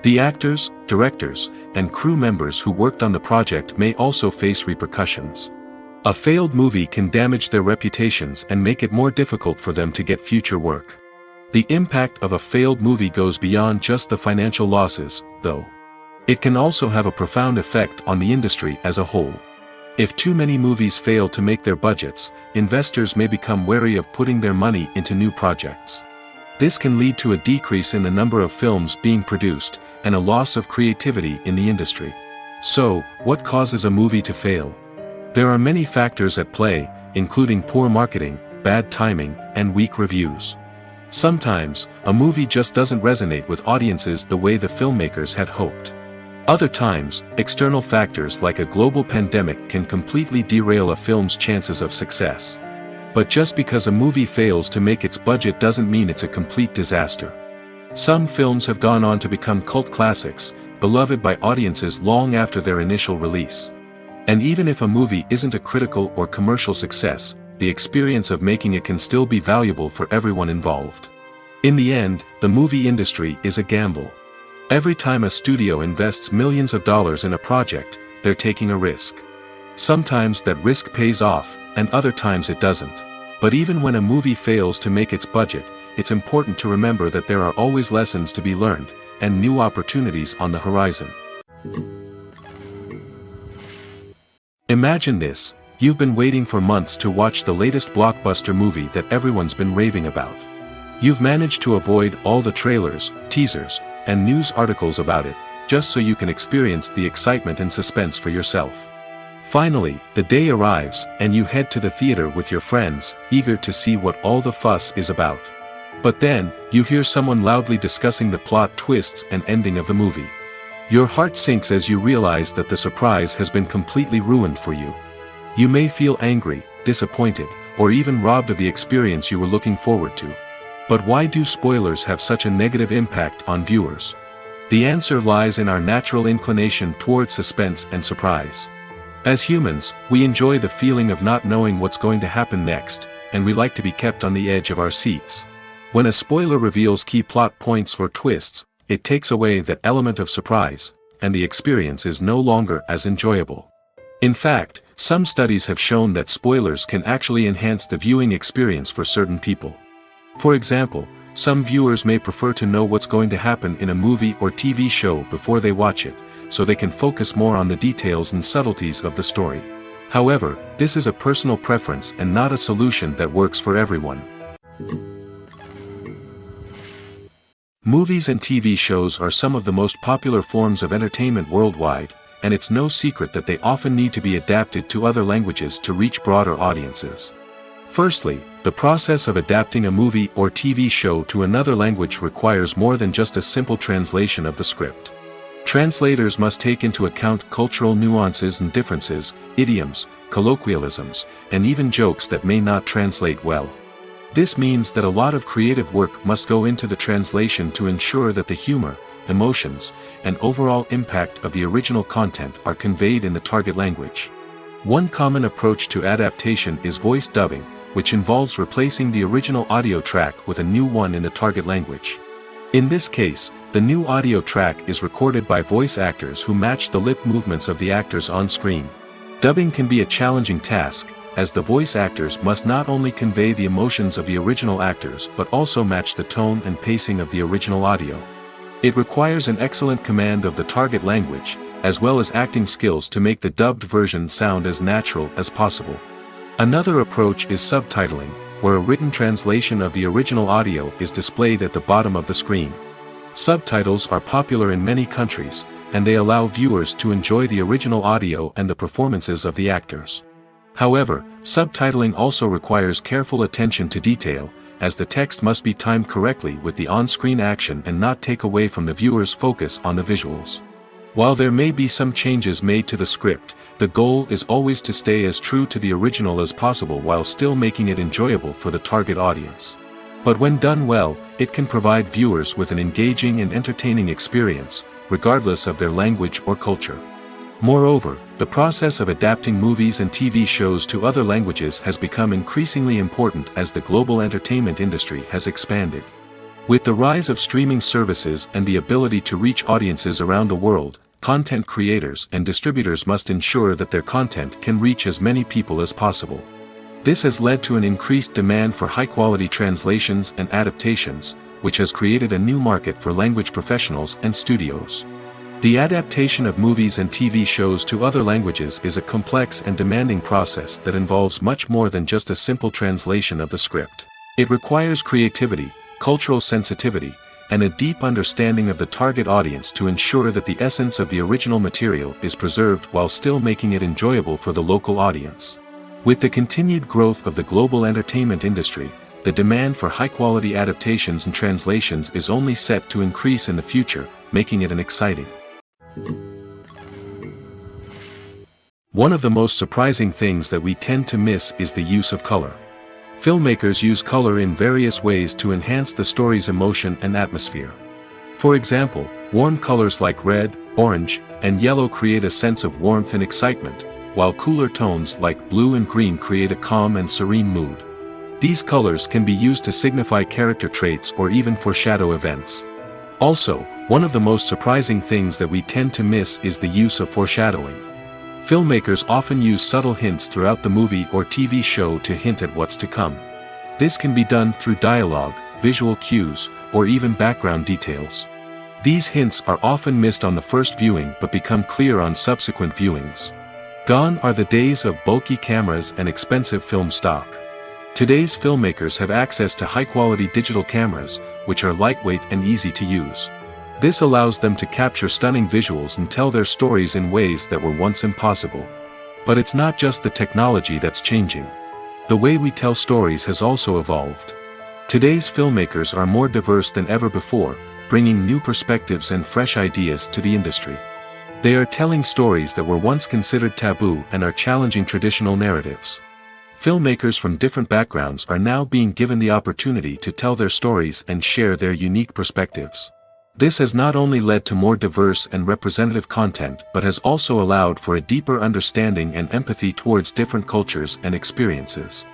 The actors, directors, and crew members who worked on the project may also face repercussions. A failed movie can damage their reputations and make it more difficult for them to get future work. The impact of a failed movie goes beyond just the financial losses, though. It can also have a profound effect on the industry as a whole. If too many movies fail to make their budgets, investors may become wary of putting their money into new projects. This can lead to a decrease in the number of films being produced, and a loss of creativity in the industry. So, what causes a movie to fail? There are many factors at play, including poor marketing, bad timing, and weak reviews. Sometimes, a movie just doesn't resonate with audiences the way the filmmakers had hoped. Other times, external factors like a global pandemic can completely derail a film's chances of success. But just because a movie fails to make its budget doesn't mean it's a complete disaster. Some films have gone on to become cult classics, beloved by audiences long after their initial release. And even if a movie isn't a critical or commercial success, the experience of making it can still be valuable for everyone involved. In the end, the movie industry is a gamble. Every time a studio invests millions of dollars in a project, they're taking a risk. Sometimes that risk pays off, and other times it doesn't. But even when a movie fails to make its budget, it's important to remember that there are always lessons to be learned, and new opportunities on the horizon. Imagine this: you've been waiting for months to watch the latest blockbuster movie that everyone's been raving about. You've managed to avoid all the trailers, teasers, and news articles about it, just so you can experience the excitement and suspense for yourself. Finally, the day arrives, and you head to the theater with your friends, eager to see what all the fuss is about. But then, you hear someone loudly discussing the plot twists and ending of the movie. Your heart sinks as you realize that the surprise has been completely ruined for you. You may feel angry, disappointed, or even robbed of the experience you were looking forward to. But why do spoilers have such a negative impact on viewers? The answer lies in our natural inclination toward suspense and surprise. As humans, we enjoy the feeling of not knowing what's going to happen next, and we like to be kept on the edge of our seats. When a spoiler reveals key plot points or twists, it takes away that element of surprise, and the experience is no longer as enjoyable. In fact, some studies have shown that spoilers can actually enhance the viewing experience for certain people. For example, some viewers may prefer to know what's going to happen in a movie or TV show before they watch it, so they can focus more on the details and subtleties of the story. However, this is a personal preference and not a solution that works for everyone. Movies and TV shows are some of the most popular forms of entertainment worldwide, and it's no secret that they often need to be adapted to other languages to reach broader audiences. Firstly, the process of adapting a movie or TV show to another language requires more than just a simple translation of the script. Translators must take into account cultural nuances and differences, idioms, colloquialisms, and even jokes that may not translate well. This means that a lot of creative work must go into the translation to ensure that the humor, emotions, and overall impact of the original content are conveyed in the target language. One common approach to adaptation is voice dubbing, which involves replacing the original audio track with a new one in the target language. In this case, the new audio track is recorded by voice actors who match the lip movements of the actors on screen. Dubbing can be a challenging task, as the voice actors must not only convey the emotions of the original actors but also match the tone and pacing of the original audio. It requires an excellent command of the target language, as well as acting skills to make the dubbed version sound as natural as possible. Another approach is subtitling, where a written translation of the original audio is displayed at the bottom of the screen. Subtitles are popular in many countries, and they allow viewers to enjoy the original audio and the performances of the actors. However, subtitling also requires careful attention to detail, as the text must be timed correctly with the on-screen action and not take away from the viewer's focus on the visuals. While there may be some changes made to the script, the goal is always to stay as true to the original as possible while still making it enjoyable for the target audience. But when done well, it can provide viewers with an engaging and entertaining experience, regardless of their language or culture. Moreover, the process of adapting movies and TV shows to other languages has become increasingly important as the global entertainment industry has expanded. With the rise of streaming services and the ability to reach audiences around the world, content creators and distributors must ensure that their content can reach as many people as possible. This has led to an increased demand for high-quality translations and adaptations, which has created a new market for language professionals and studios. The adaptation of movies and TV shows to other languages is a complex and demanding process that involves much more than just a simple translation of the script. It requires creativity, cultural sensitivity, and a deep understanding of the target audience to ensure that the essence of the original material is preserved while still making it enjoyable for the local audience. With the continued growth of the global entertainment industry, the demand for high-quality adaptations and translations is only set to increase in the future, making it an exciting. One of the most surprising things that we tend to miss is the use of color. Filmmakers use color in various ways to enhance the story's emotion and atmosphere. For example, warm colors like red, orange, and yellow create a sense of warmth and excitement, while cooler tones like blue and green create a calm and serene mood. These colors can be used to signify character traits or even foreshadow events. Also, one of the most surprising things that we tend to miss is the use of foreshadowing. Filmmakers often use subtle hints throughout the movie or TV show to hint at what's to come. This can be done through dialogue, visual cues, or even background details. These hints are often missed on the first viewing but become clear on subsequent viewings. Gone are the days of bulky cameras and expensive film stock. Today's filmmakers have access to high-quality digital cameras, which are lightweight and easy to use. This allows them to capture stunning visuals and tell their stories in ways that were once impossible. But it's not just the technology that's changing. The way we tell stories has also evolved. Today's filmmakers are more diverse than ever before, bringing new perspectives and fresh ideas to the industry. They are telling stories that were once considered taboo and are challenging traditional narratives. Filmmakers from different backgrounds are now being given the opportunity to tell their stories and share their unique perspectives. This has not only led to more diverse and representative content but has also allowed for a deeper understanding and empathy towards different cultures and experiences.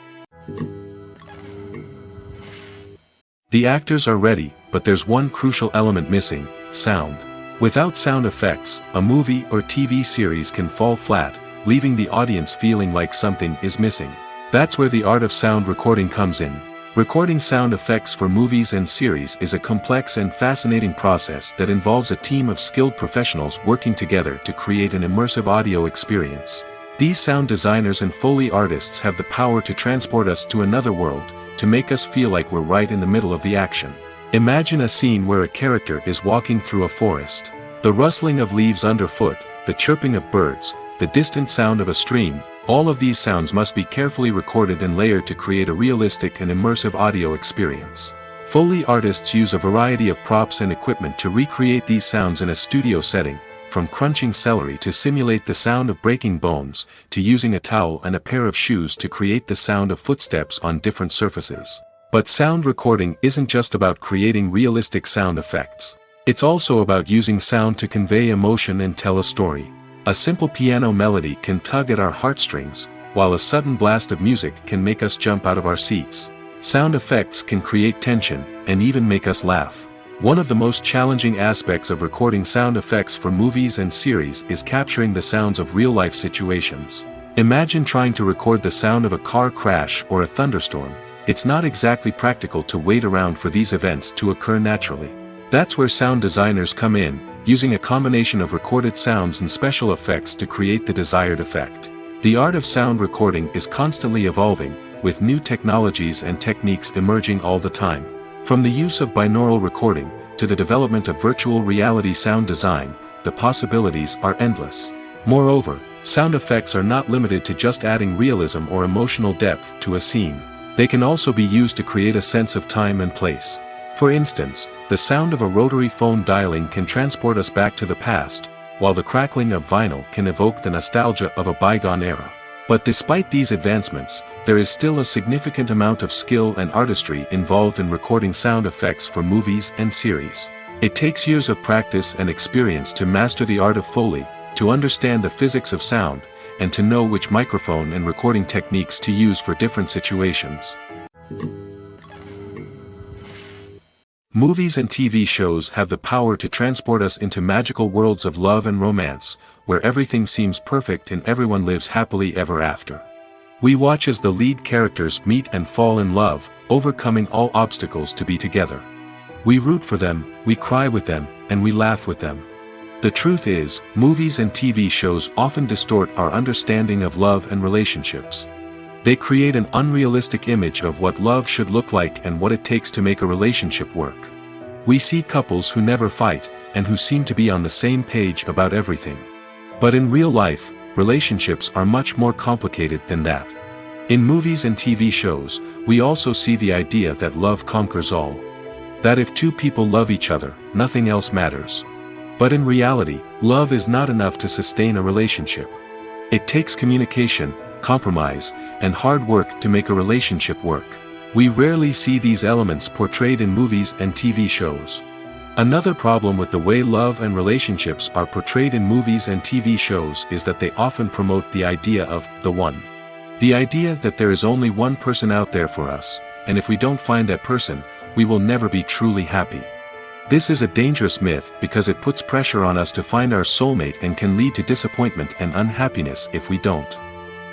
The actors are ready, but there's one crucial element missing: sound. Without sound effects, a movie or TV series can fall flat, leaving the audience feeling like something is missing. That's where the art of sound recording comes in. Recording sound effects for movies and series is a complex and fascinating process that involves a team of skilled professionals working together to create an immersive audio experience. These sound designers and Foley artists have the power to transport us to another world, to make us feel like we're right in the middle of the action. Imagine a scene where a character is walking through a forest. The rustling of leaves underfoot, the chirping of birds, the distant sound of a stream, all of these sounds must be carefully recorded and layered to create a realistic and immersive audio experience. Foley artists use a variety of props and equipment to recreate these sounds in a studio setting, from crunching celery to simulate the sound of breaking bones, to using a towel and a pair of shoes to create the sound of footsteps on different surfaces. But sound recording isn't just about creating realistic sound effects. It's also about using sound to convey emotion and tell a story. A simple piano melody can tug at our heartstrings, while a sudden blast of music can make us jump out of our seats. Sound effects can create tension, and even make us laugh. One of the most challenging aspects of recording sound effects for movies and series is capturing the sounds of real-life situations. Imagine trying to record the sound of a car crash or a thunderstorm. It's not exactly practical to wait around for these events to occur naturally. That's where sound designers come in, using a combination of recorded sounds and special effects to create the desired effect. The art of sound recording is constantly evolving, with new technologies and techniques emerging all the time. From the use of binaural recording, to the development of virtual reality sound design, the possibilities are endless. Moreover, sound effects are not limited to just adding realism or emotional depth to a scene. They can also be used to create a sense of time and place. For instance, the sound of a rotary phone dialing can transport us back to the past, while the crackling of vinyl can evoke the nostalgia of a bygone era. But despite these advancements, there is still a significant amount of skill and artistry involved in recording sound effects for movies and series. It takes years of practice and experience to master the art of Foley, to understand the physics of sound, and to know which microphone and recording techniques to use for different situations. Movies and TV shows have the power to transport us into magical worlds of love and romance, where everything seems perfect and everyone lives happily ever after. We watch as the lead characters meet and fall in love, overcoming all obstacles to be together. We root for them, we cry with them, and we laugh with them. The truth is, movies and TV shows often distort our understanding of love and relationships. They create an unrealistic image of what love should look like and what it takes to make a relationship work. We see couples who never fight, and who seem to be on the same page about everything. But in real life, relationships are much more complicated than that. In movies and TV shows, we also see the idea that love conquers all. That if two people love each other, nothing else matters. But in reality, love is not enough to sustain a relationship. It takes communication, compromise, and hard work to make a relationship work. We rarely see these elements portrayed in movies and TV shows. Another problem with the way love and relationships are portrayed in movies and TV shows is that they often promote the idea of the one. The idea that there is only one person out there for us, and if we don't find that person, we will never be truly happy. This is a dangerous myth because it puts pressure on us to find our soulmate and can lead to disappointment and unhappiness if we don't.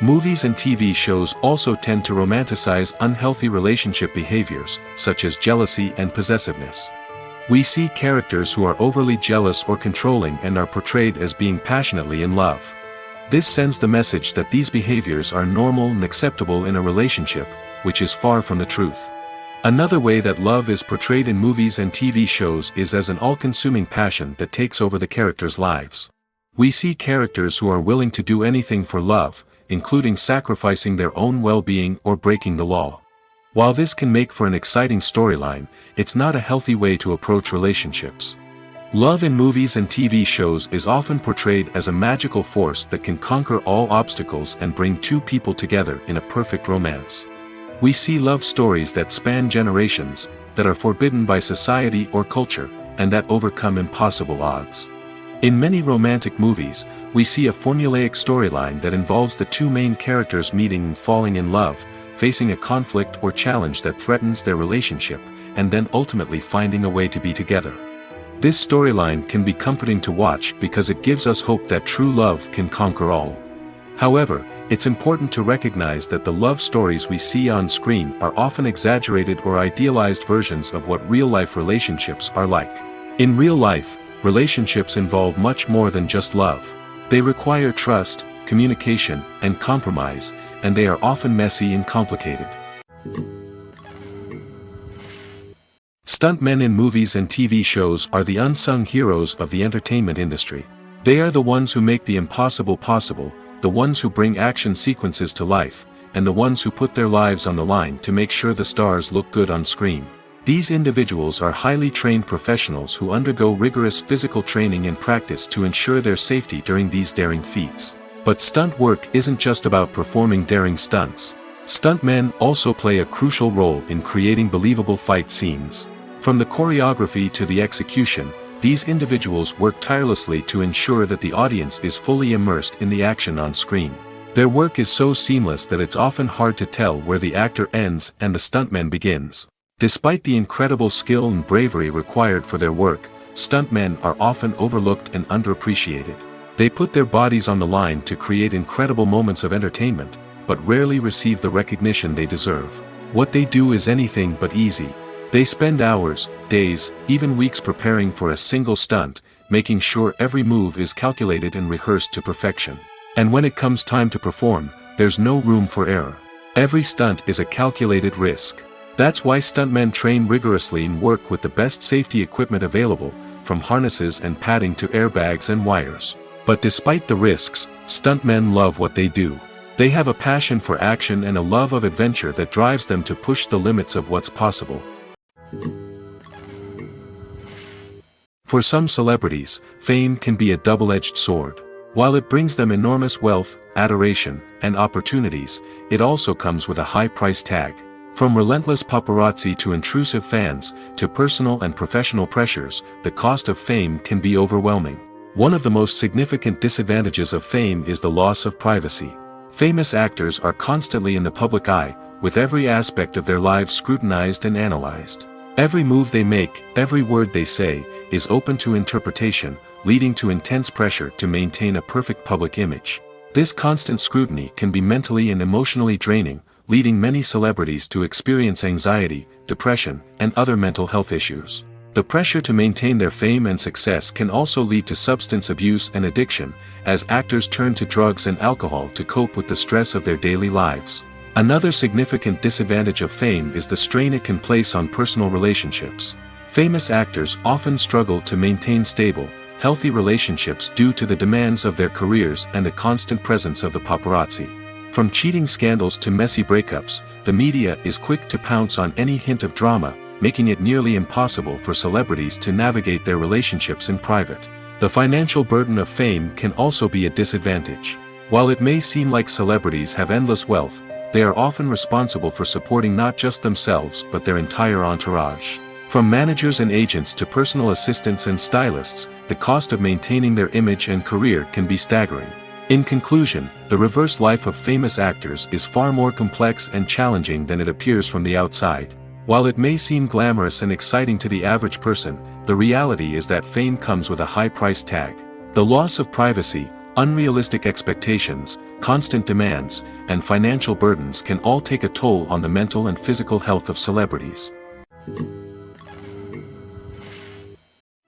Movies and TV shows also tend to romanticize unhealthy relationship behaviors, such as jealousy and possessiveness. We see characters who are overly jealous or controlling and are portrayed as being passionately in love. This sends the message that these behaviors are normal and acceptable in a relationship, which is far from the truth. Another way that love is portrayed in movies and TV shows is as an all-consuming passion that takes over the characters' lives. We see characters who are willing to do anything for love, including sacrificing their own well-being or breaking the law. While this can make for an exciting storyline, it's not a healthy way to approach relationships. Love in movies and TV shows is often portrayed as a magical force that can conquer all obstacles and bring two people together in a perfect romance. We see love stories that span generations, that are forbidden by society or culture, and that overcome impossible odds. In many romantic movies, we see a formulaic storyline that involves the two main characters meeting and falling in love, facing a conflict or challenge that threatens their relationship, and then ultimately finding a way to be together. This storyline can be comforting to watch because it gives us hope that true love can conquer all. However, it's important to recognize that the love stories we see on screen are often exaggerated or idealized versions of what real-life relationships are like. In real life, relationships involve much more than just love. They require trust, communication, and compromise, and they are often messy and complicated. Stuntmen in movies and TV shows are the unsung heroes of the entertainment industry. They are the ones who make the impossible possible, the ones who bring action sequences to life, and the ones who put their lives on the line to make sure the stars look good on screen. These individuals are highly trained professionals who undergo rigorous physical training and practice to ensure their safety during these daring feats. But stunt work isn't just about performing daring stunts. Stuntmen also play a crucial role in creating believable fight scenes. From the choreography to the execution, these individuals work tirelessly to ensure that the audience is fully immersed in the action on screen. Their work is so seamless that it's often hard to tell where the actor ends and the stuntman begins. Despite the incredible skill and bravery required for their work, stuntmen are often overlooked and underappreciated. They put their bodies on the line to create incredible moments of entertainment, but rarely receive the recognition they deserve. What they do is anything but easy. They spend hours, days, even weeks preparing for a single stunt, making sure every move is calculated and rehearsed to perfection. And when it comes time to perform, there's no room for error. Every stunt is a calculated risk. That's why stuntmen train rigorously and work with the best safety equipment available, from harnesses and padding to airbags and wires. But despite the risks, stuntmen love what they do. They have a passion for action and a love of adventure that drives them to push the limits of what's possible. For some celebrities, fame can be a double-edged sword. While it brings them enormous wealth, adoration, and opportunities, it also comes with a high price tag. From relentless paparazzi to intrusive fans, to personal and professional pressures, the cost of fame can be overwhelming. One of the most significant disadvantages of fame is the loss of privacy. Famous actors are constantly in the public eye, with every aspect of their lives scrutinized and analyzed. Every move they make, every word they say, is open to interpretation, leading to intense pressure to maintain a perfect public image. This constant scrutiny can be mentally and emotionally draining, leading many celebrities to experience anxiety, depression, and other mental health issues. The pressure to maintain their fame and success can also lead to substance abuse and addiction, as actors turn to drugs and alcohol to cope with the stress of their daily lives. Another significant disadvantage of fame is the strain it can place on personal relationships. Famous actors often struggle to maintain stable, healthy relationships due to the demands of their careers and the constant presence of the paparazzi. From cheating scandals to messy breakups, the media is quick to pounce on any hint of drama, making it nearly impossible for celebrities to navigate their relationships in private. The financial burden of fame can also be a disadvantage. While it may seem like celebrities have endless wealth, they are often responsible for supporting not just themselves but their entire entourage. From managers and agents to personal assistants and stylists, the cost of maintaining their image and career can be staggering. In conclusion, the reverse life of famous actors is far more complex and challenging than it appears from the outside. While it may seem glamorous and exciting to the average person, the reality is that fame comes with a high price tag. The loss of privacy, unrealistic expectations, constant demands, and financial burdens can all take a toll on the mental and physical health of celebrities.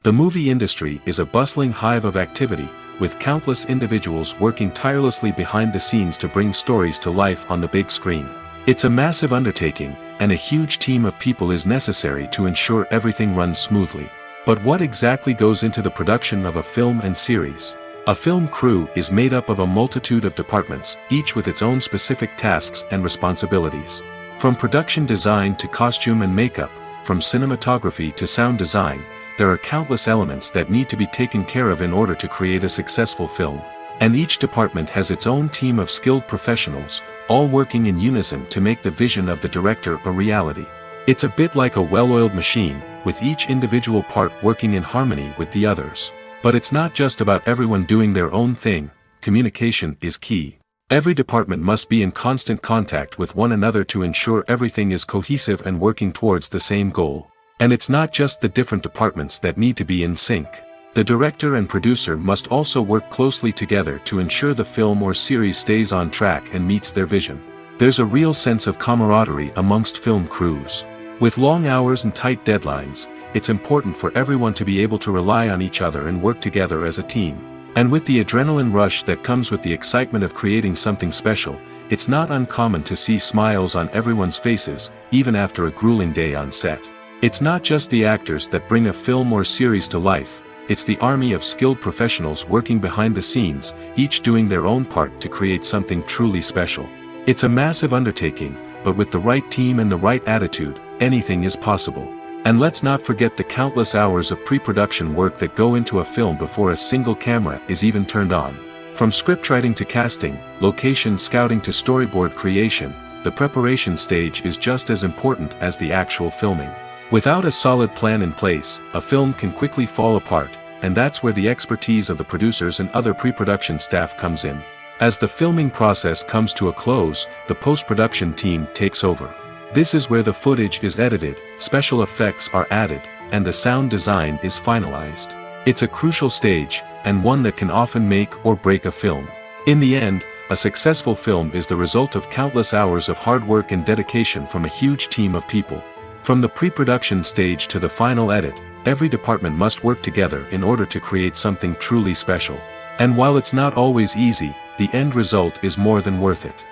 The movie industry is a bustling hive of activity, with countless individuals working tirelessly behind the scenes to bring stories to life on the big screen. It's a massive undertaking, and a huge team of people is necessary to ensure everything runs smoothly. But what exactly goes into the production of a film and series? A film crew is made up of a multitude of departments, each with its own specific tasks and responsibilities. From production design to costume and makeup, from cinematography to sound design, there are countless elements that need to be taken care of in order to create a successful film. And each department has its own team of skilled professionals, all working in unison to make the vision of the director a reality. It's a bit like a well-oiled machine, with each individual part working in harmony with the others. But it's not just about everyone doing their own thing. Communication is key. Every department must be in constant contact with one another to ensure everything is cohesive and working towards the same goal. And it's not just the different departments that need to be in sync. The director and producer must also work closely together to ensure the film or series stays on track and meets their vision. There's a real sense of camaraderie amongst film crews. With long hours and tight deadlines, it's important for everyone to be able to rely on each other and work together as a team. And with the adrenaline rush that comes with the excitement of creating something special, it's not uncommon to see smiles on everyone's faces, even after a grueling day on set. It's not just the actors that bring a film or series to life, it's the army of skilled professionals working behind the scenes, each doing their own part to create something truly special. It's a massive undertaking, but with the right team and the right attitude, anything is possible. And let's not forget the countless hours of pre-production work that go into a film before a single camera is even turned on. From scriptwriting to casting, location scouting to storyboard creation, the preparation stage is just as important as the actual filming. Without a solid plan in place, a film can quickly fall apart, and that's where the expertise of the producers and other pre-production staff comes in. As the filming process comes to a close, the post-production team takes over. This is where the footage is edited, special effects are added, and the sound design is finalized. It's a crucial stage, and one that can often make or break a film. In the end, a successful film is the result of countless hours of hard work and dedication from a huge team of people. From the pre-production stage to the final edit, every department must work together in order to create something truly special. And while it's not always easy, the end result is more than worth it.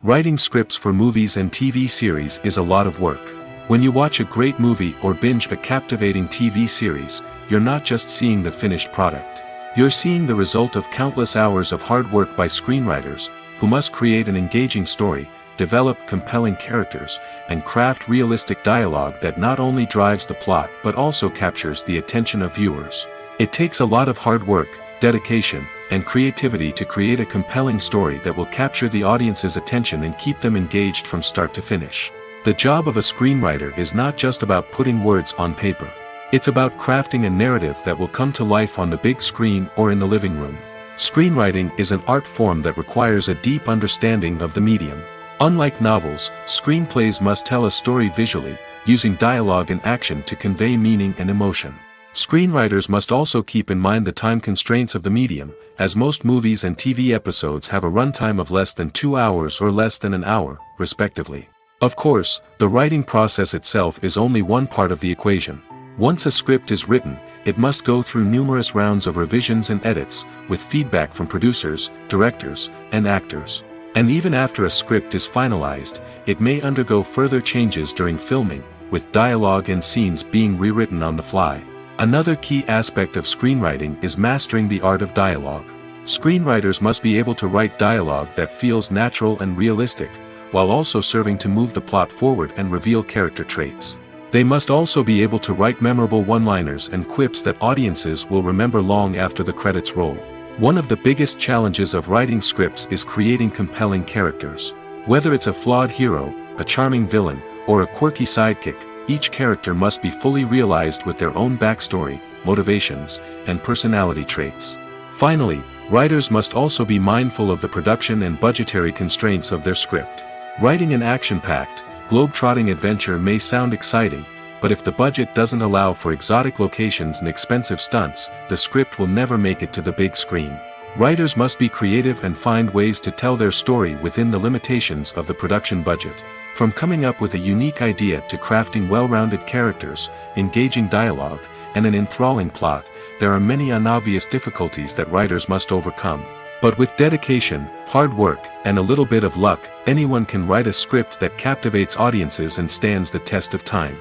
Writing scripts for movies and TV series is a lot of work. When you watch a great movie or binge a captivating TV series, you're not just seeing the finished product. You're seeing the result of countless hours of hard work by screenwriters, who must create an engaging story, develop compelling characters, and craft realistic dialogue that not only drives the plot but also captures the attention of viewers. It takes a lot of hard work, dedication, and creativity to create a compelling story that will capture the audience's attention and keep them engaged from start to finish. The job of a screenwriter is not just about putting words on paper. It's about crafting a narrative that will come to life on the big screen or in the living room. Screenwriting is an art form that requires a deep understanding of the medium. Unlike novels, screenplays must tell a story visually, using dialogue and action to convey meaning and emotion. Screenwriters must also keep in mind the time constraints of the medium, as most movies and TV episodes have a runtime of less than 2 hours or less than an hour, respectively. Of course, the writing process itself is only one part of the equation. Once a script is written, it must go through numerous rounds of revisions and edits, with feedback from producers, directors, and actors. And even after a script is finalized, it may undergo further changes during filming, with dialogue and scenes being rewritten on the fly. Another key aspect of screenwriting is mastering the art of dialogue. Screenwriters must be able to write dialogue that feels natural and realistic, while also serving to move the plot forward and reveal character traits. They must also be able to write memorable one-liners and quips that audiences will remember long after the credits roll. One of the biggest challenges of writing scripts is creating compelling characters. Whether it's a flawed hero, a charming villain, or a quirky sidekick, each character must be fully realized with their own backstory, motivations, and personality traits. Finally, writers must also be mindful of the production and budgetary constraints of their script. Writing an action-packed, globe-trotting adventure may sound exciting, but if the budget doesn't allow for exotic locations and expensive stunts, the script will never make it to the big screen. Writers must be creative and find ways to tell their story within the limitations of the production budget. From coming up with a unique idea to crafting well-rounded characters, engaging dialogue, and an enthralling plot, there are many unobvious difficulties that writers must overcome. But with dedication, hard work, and a little bit of luck, anyone can write a script that captivates audiences and stands the test of time.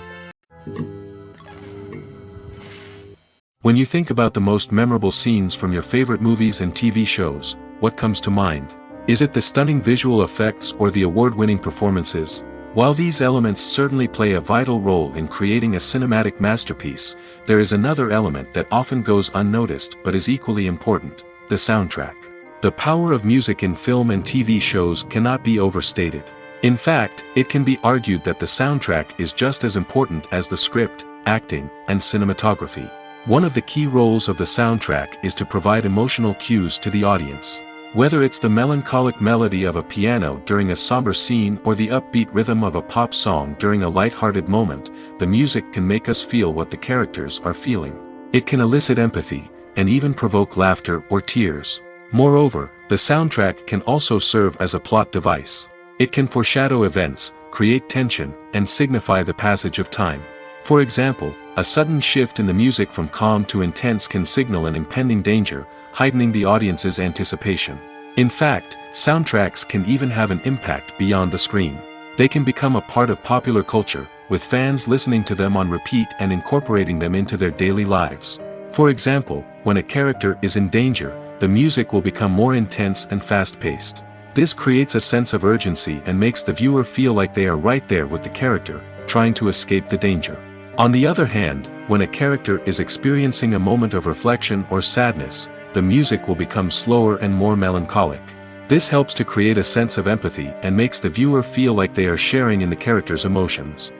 When you think about the most memorable scenes from your favorite movies and TV shows, what comes to mind? Is it the stunning visual effects or the award-winning performances? While these elements certainly play a vital role in creating a cinematic masterpiece, there is another element that often goes unnoticed but is equally important: the soundtrack. The power of music in film and TV shows cannot be overstated. In fact, it can be argued that the soundtrack is just as important as the script, acting, and cinematography. One of the key roles of the soundtrack is to provide emotional cues to the audience. Whether it's the melancholic melody of a piano during a somber scene or the upbeat rhythm of a pop song during a light-hearted moment, the music can make us feel what the characters are feeling. It can elicit empathy, and even provoke laughter or tears. Moreover, the soundtrack can also serve as a plot device. It can foreshadow events, create tension, and signify the passage of time. For example, a sudden shift in the music from calm to intense can signal an impending danger, heightening the audience's anticipation. In fact, soundtracks can even have an impact beyond the screen. They can become a part of popular culture, with fans listening to them on repeat and incorporating them into their daily lives. For example, when a character is in danger, the music will become more intense and fast-paced. This creates a sense of urgency and makes the viewer feel like they are right there with the character, trying to escape the danger. On the other hand, when a character is experiencing a moment of reflection or sadness, the music will become slower and more melancholic. This helps to create a sense of empathy and makes the viewer feel like they are sharing in the character's emotions.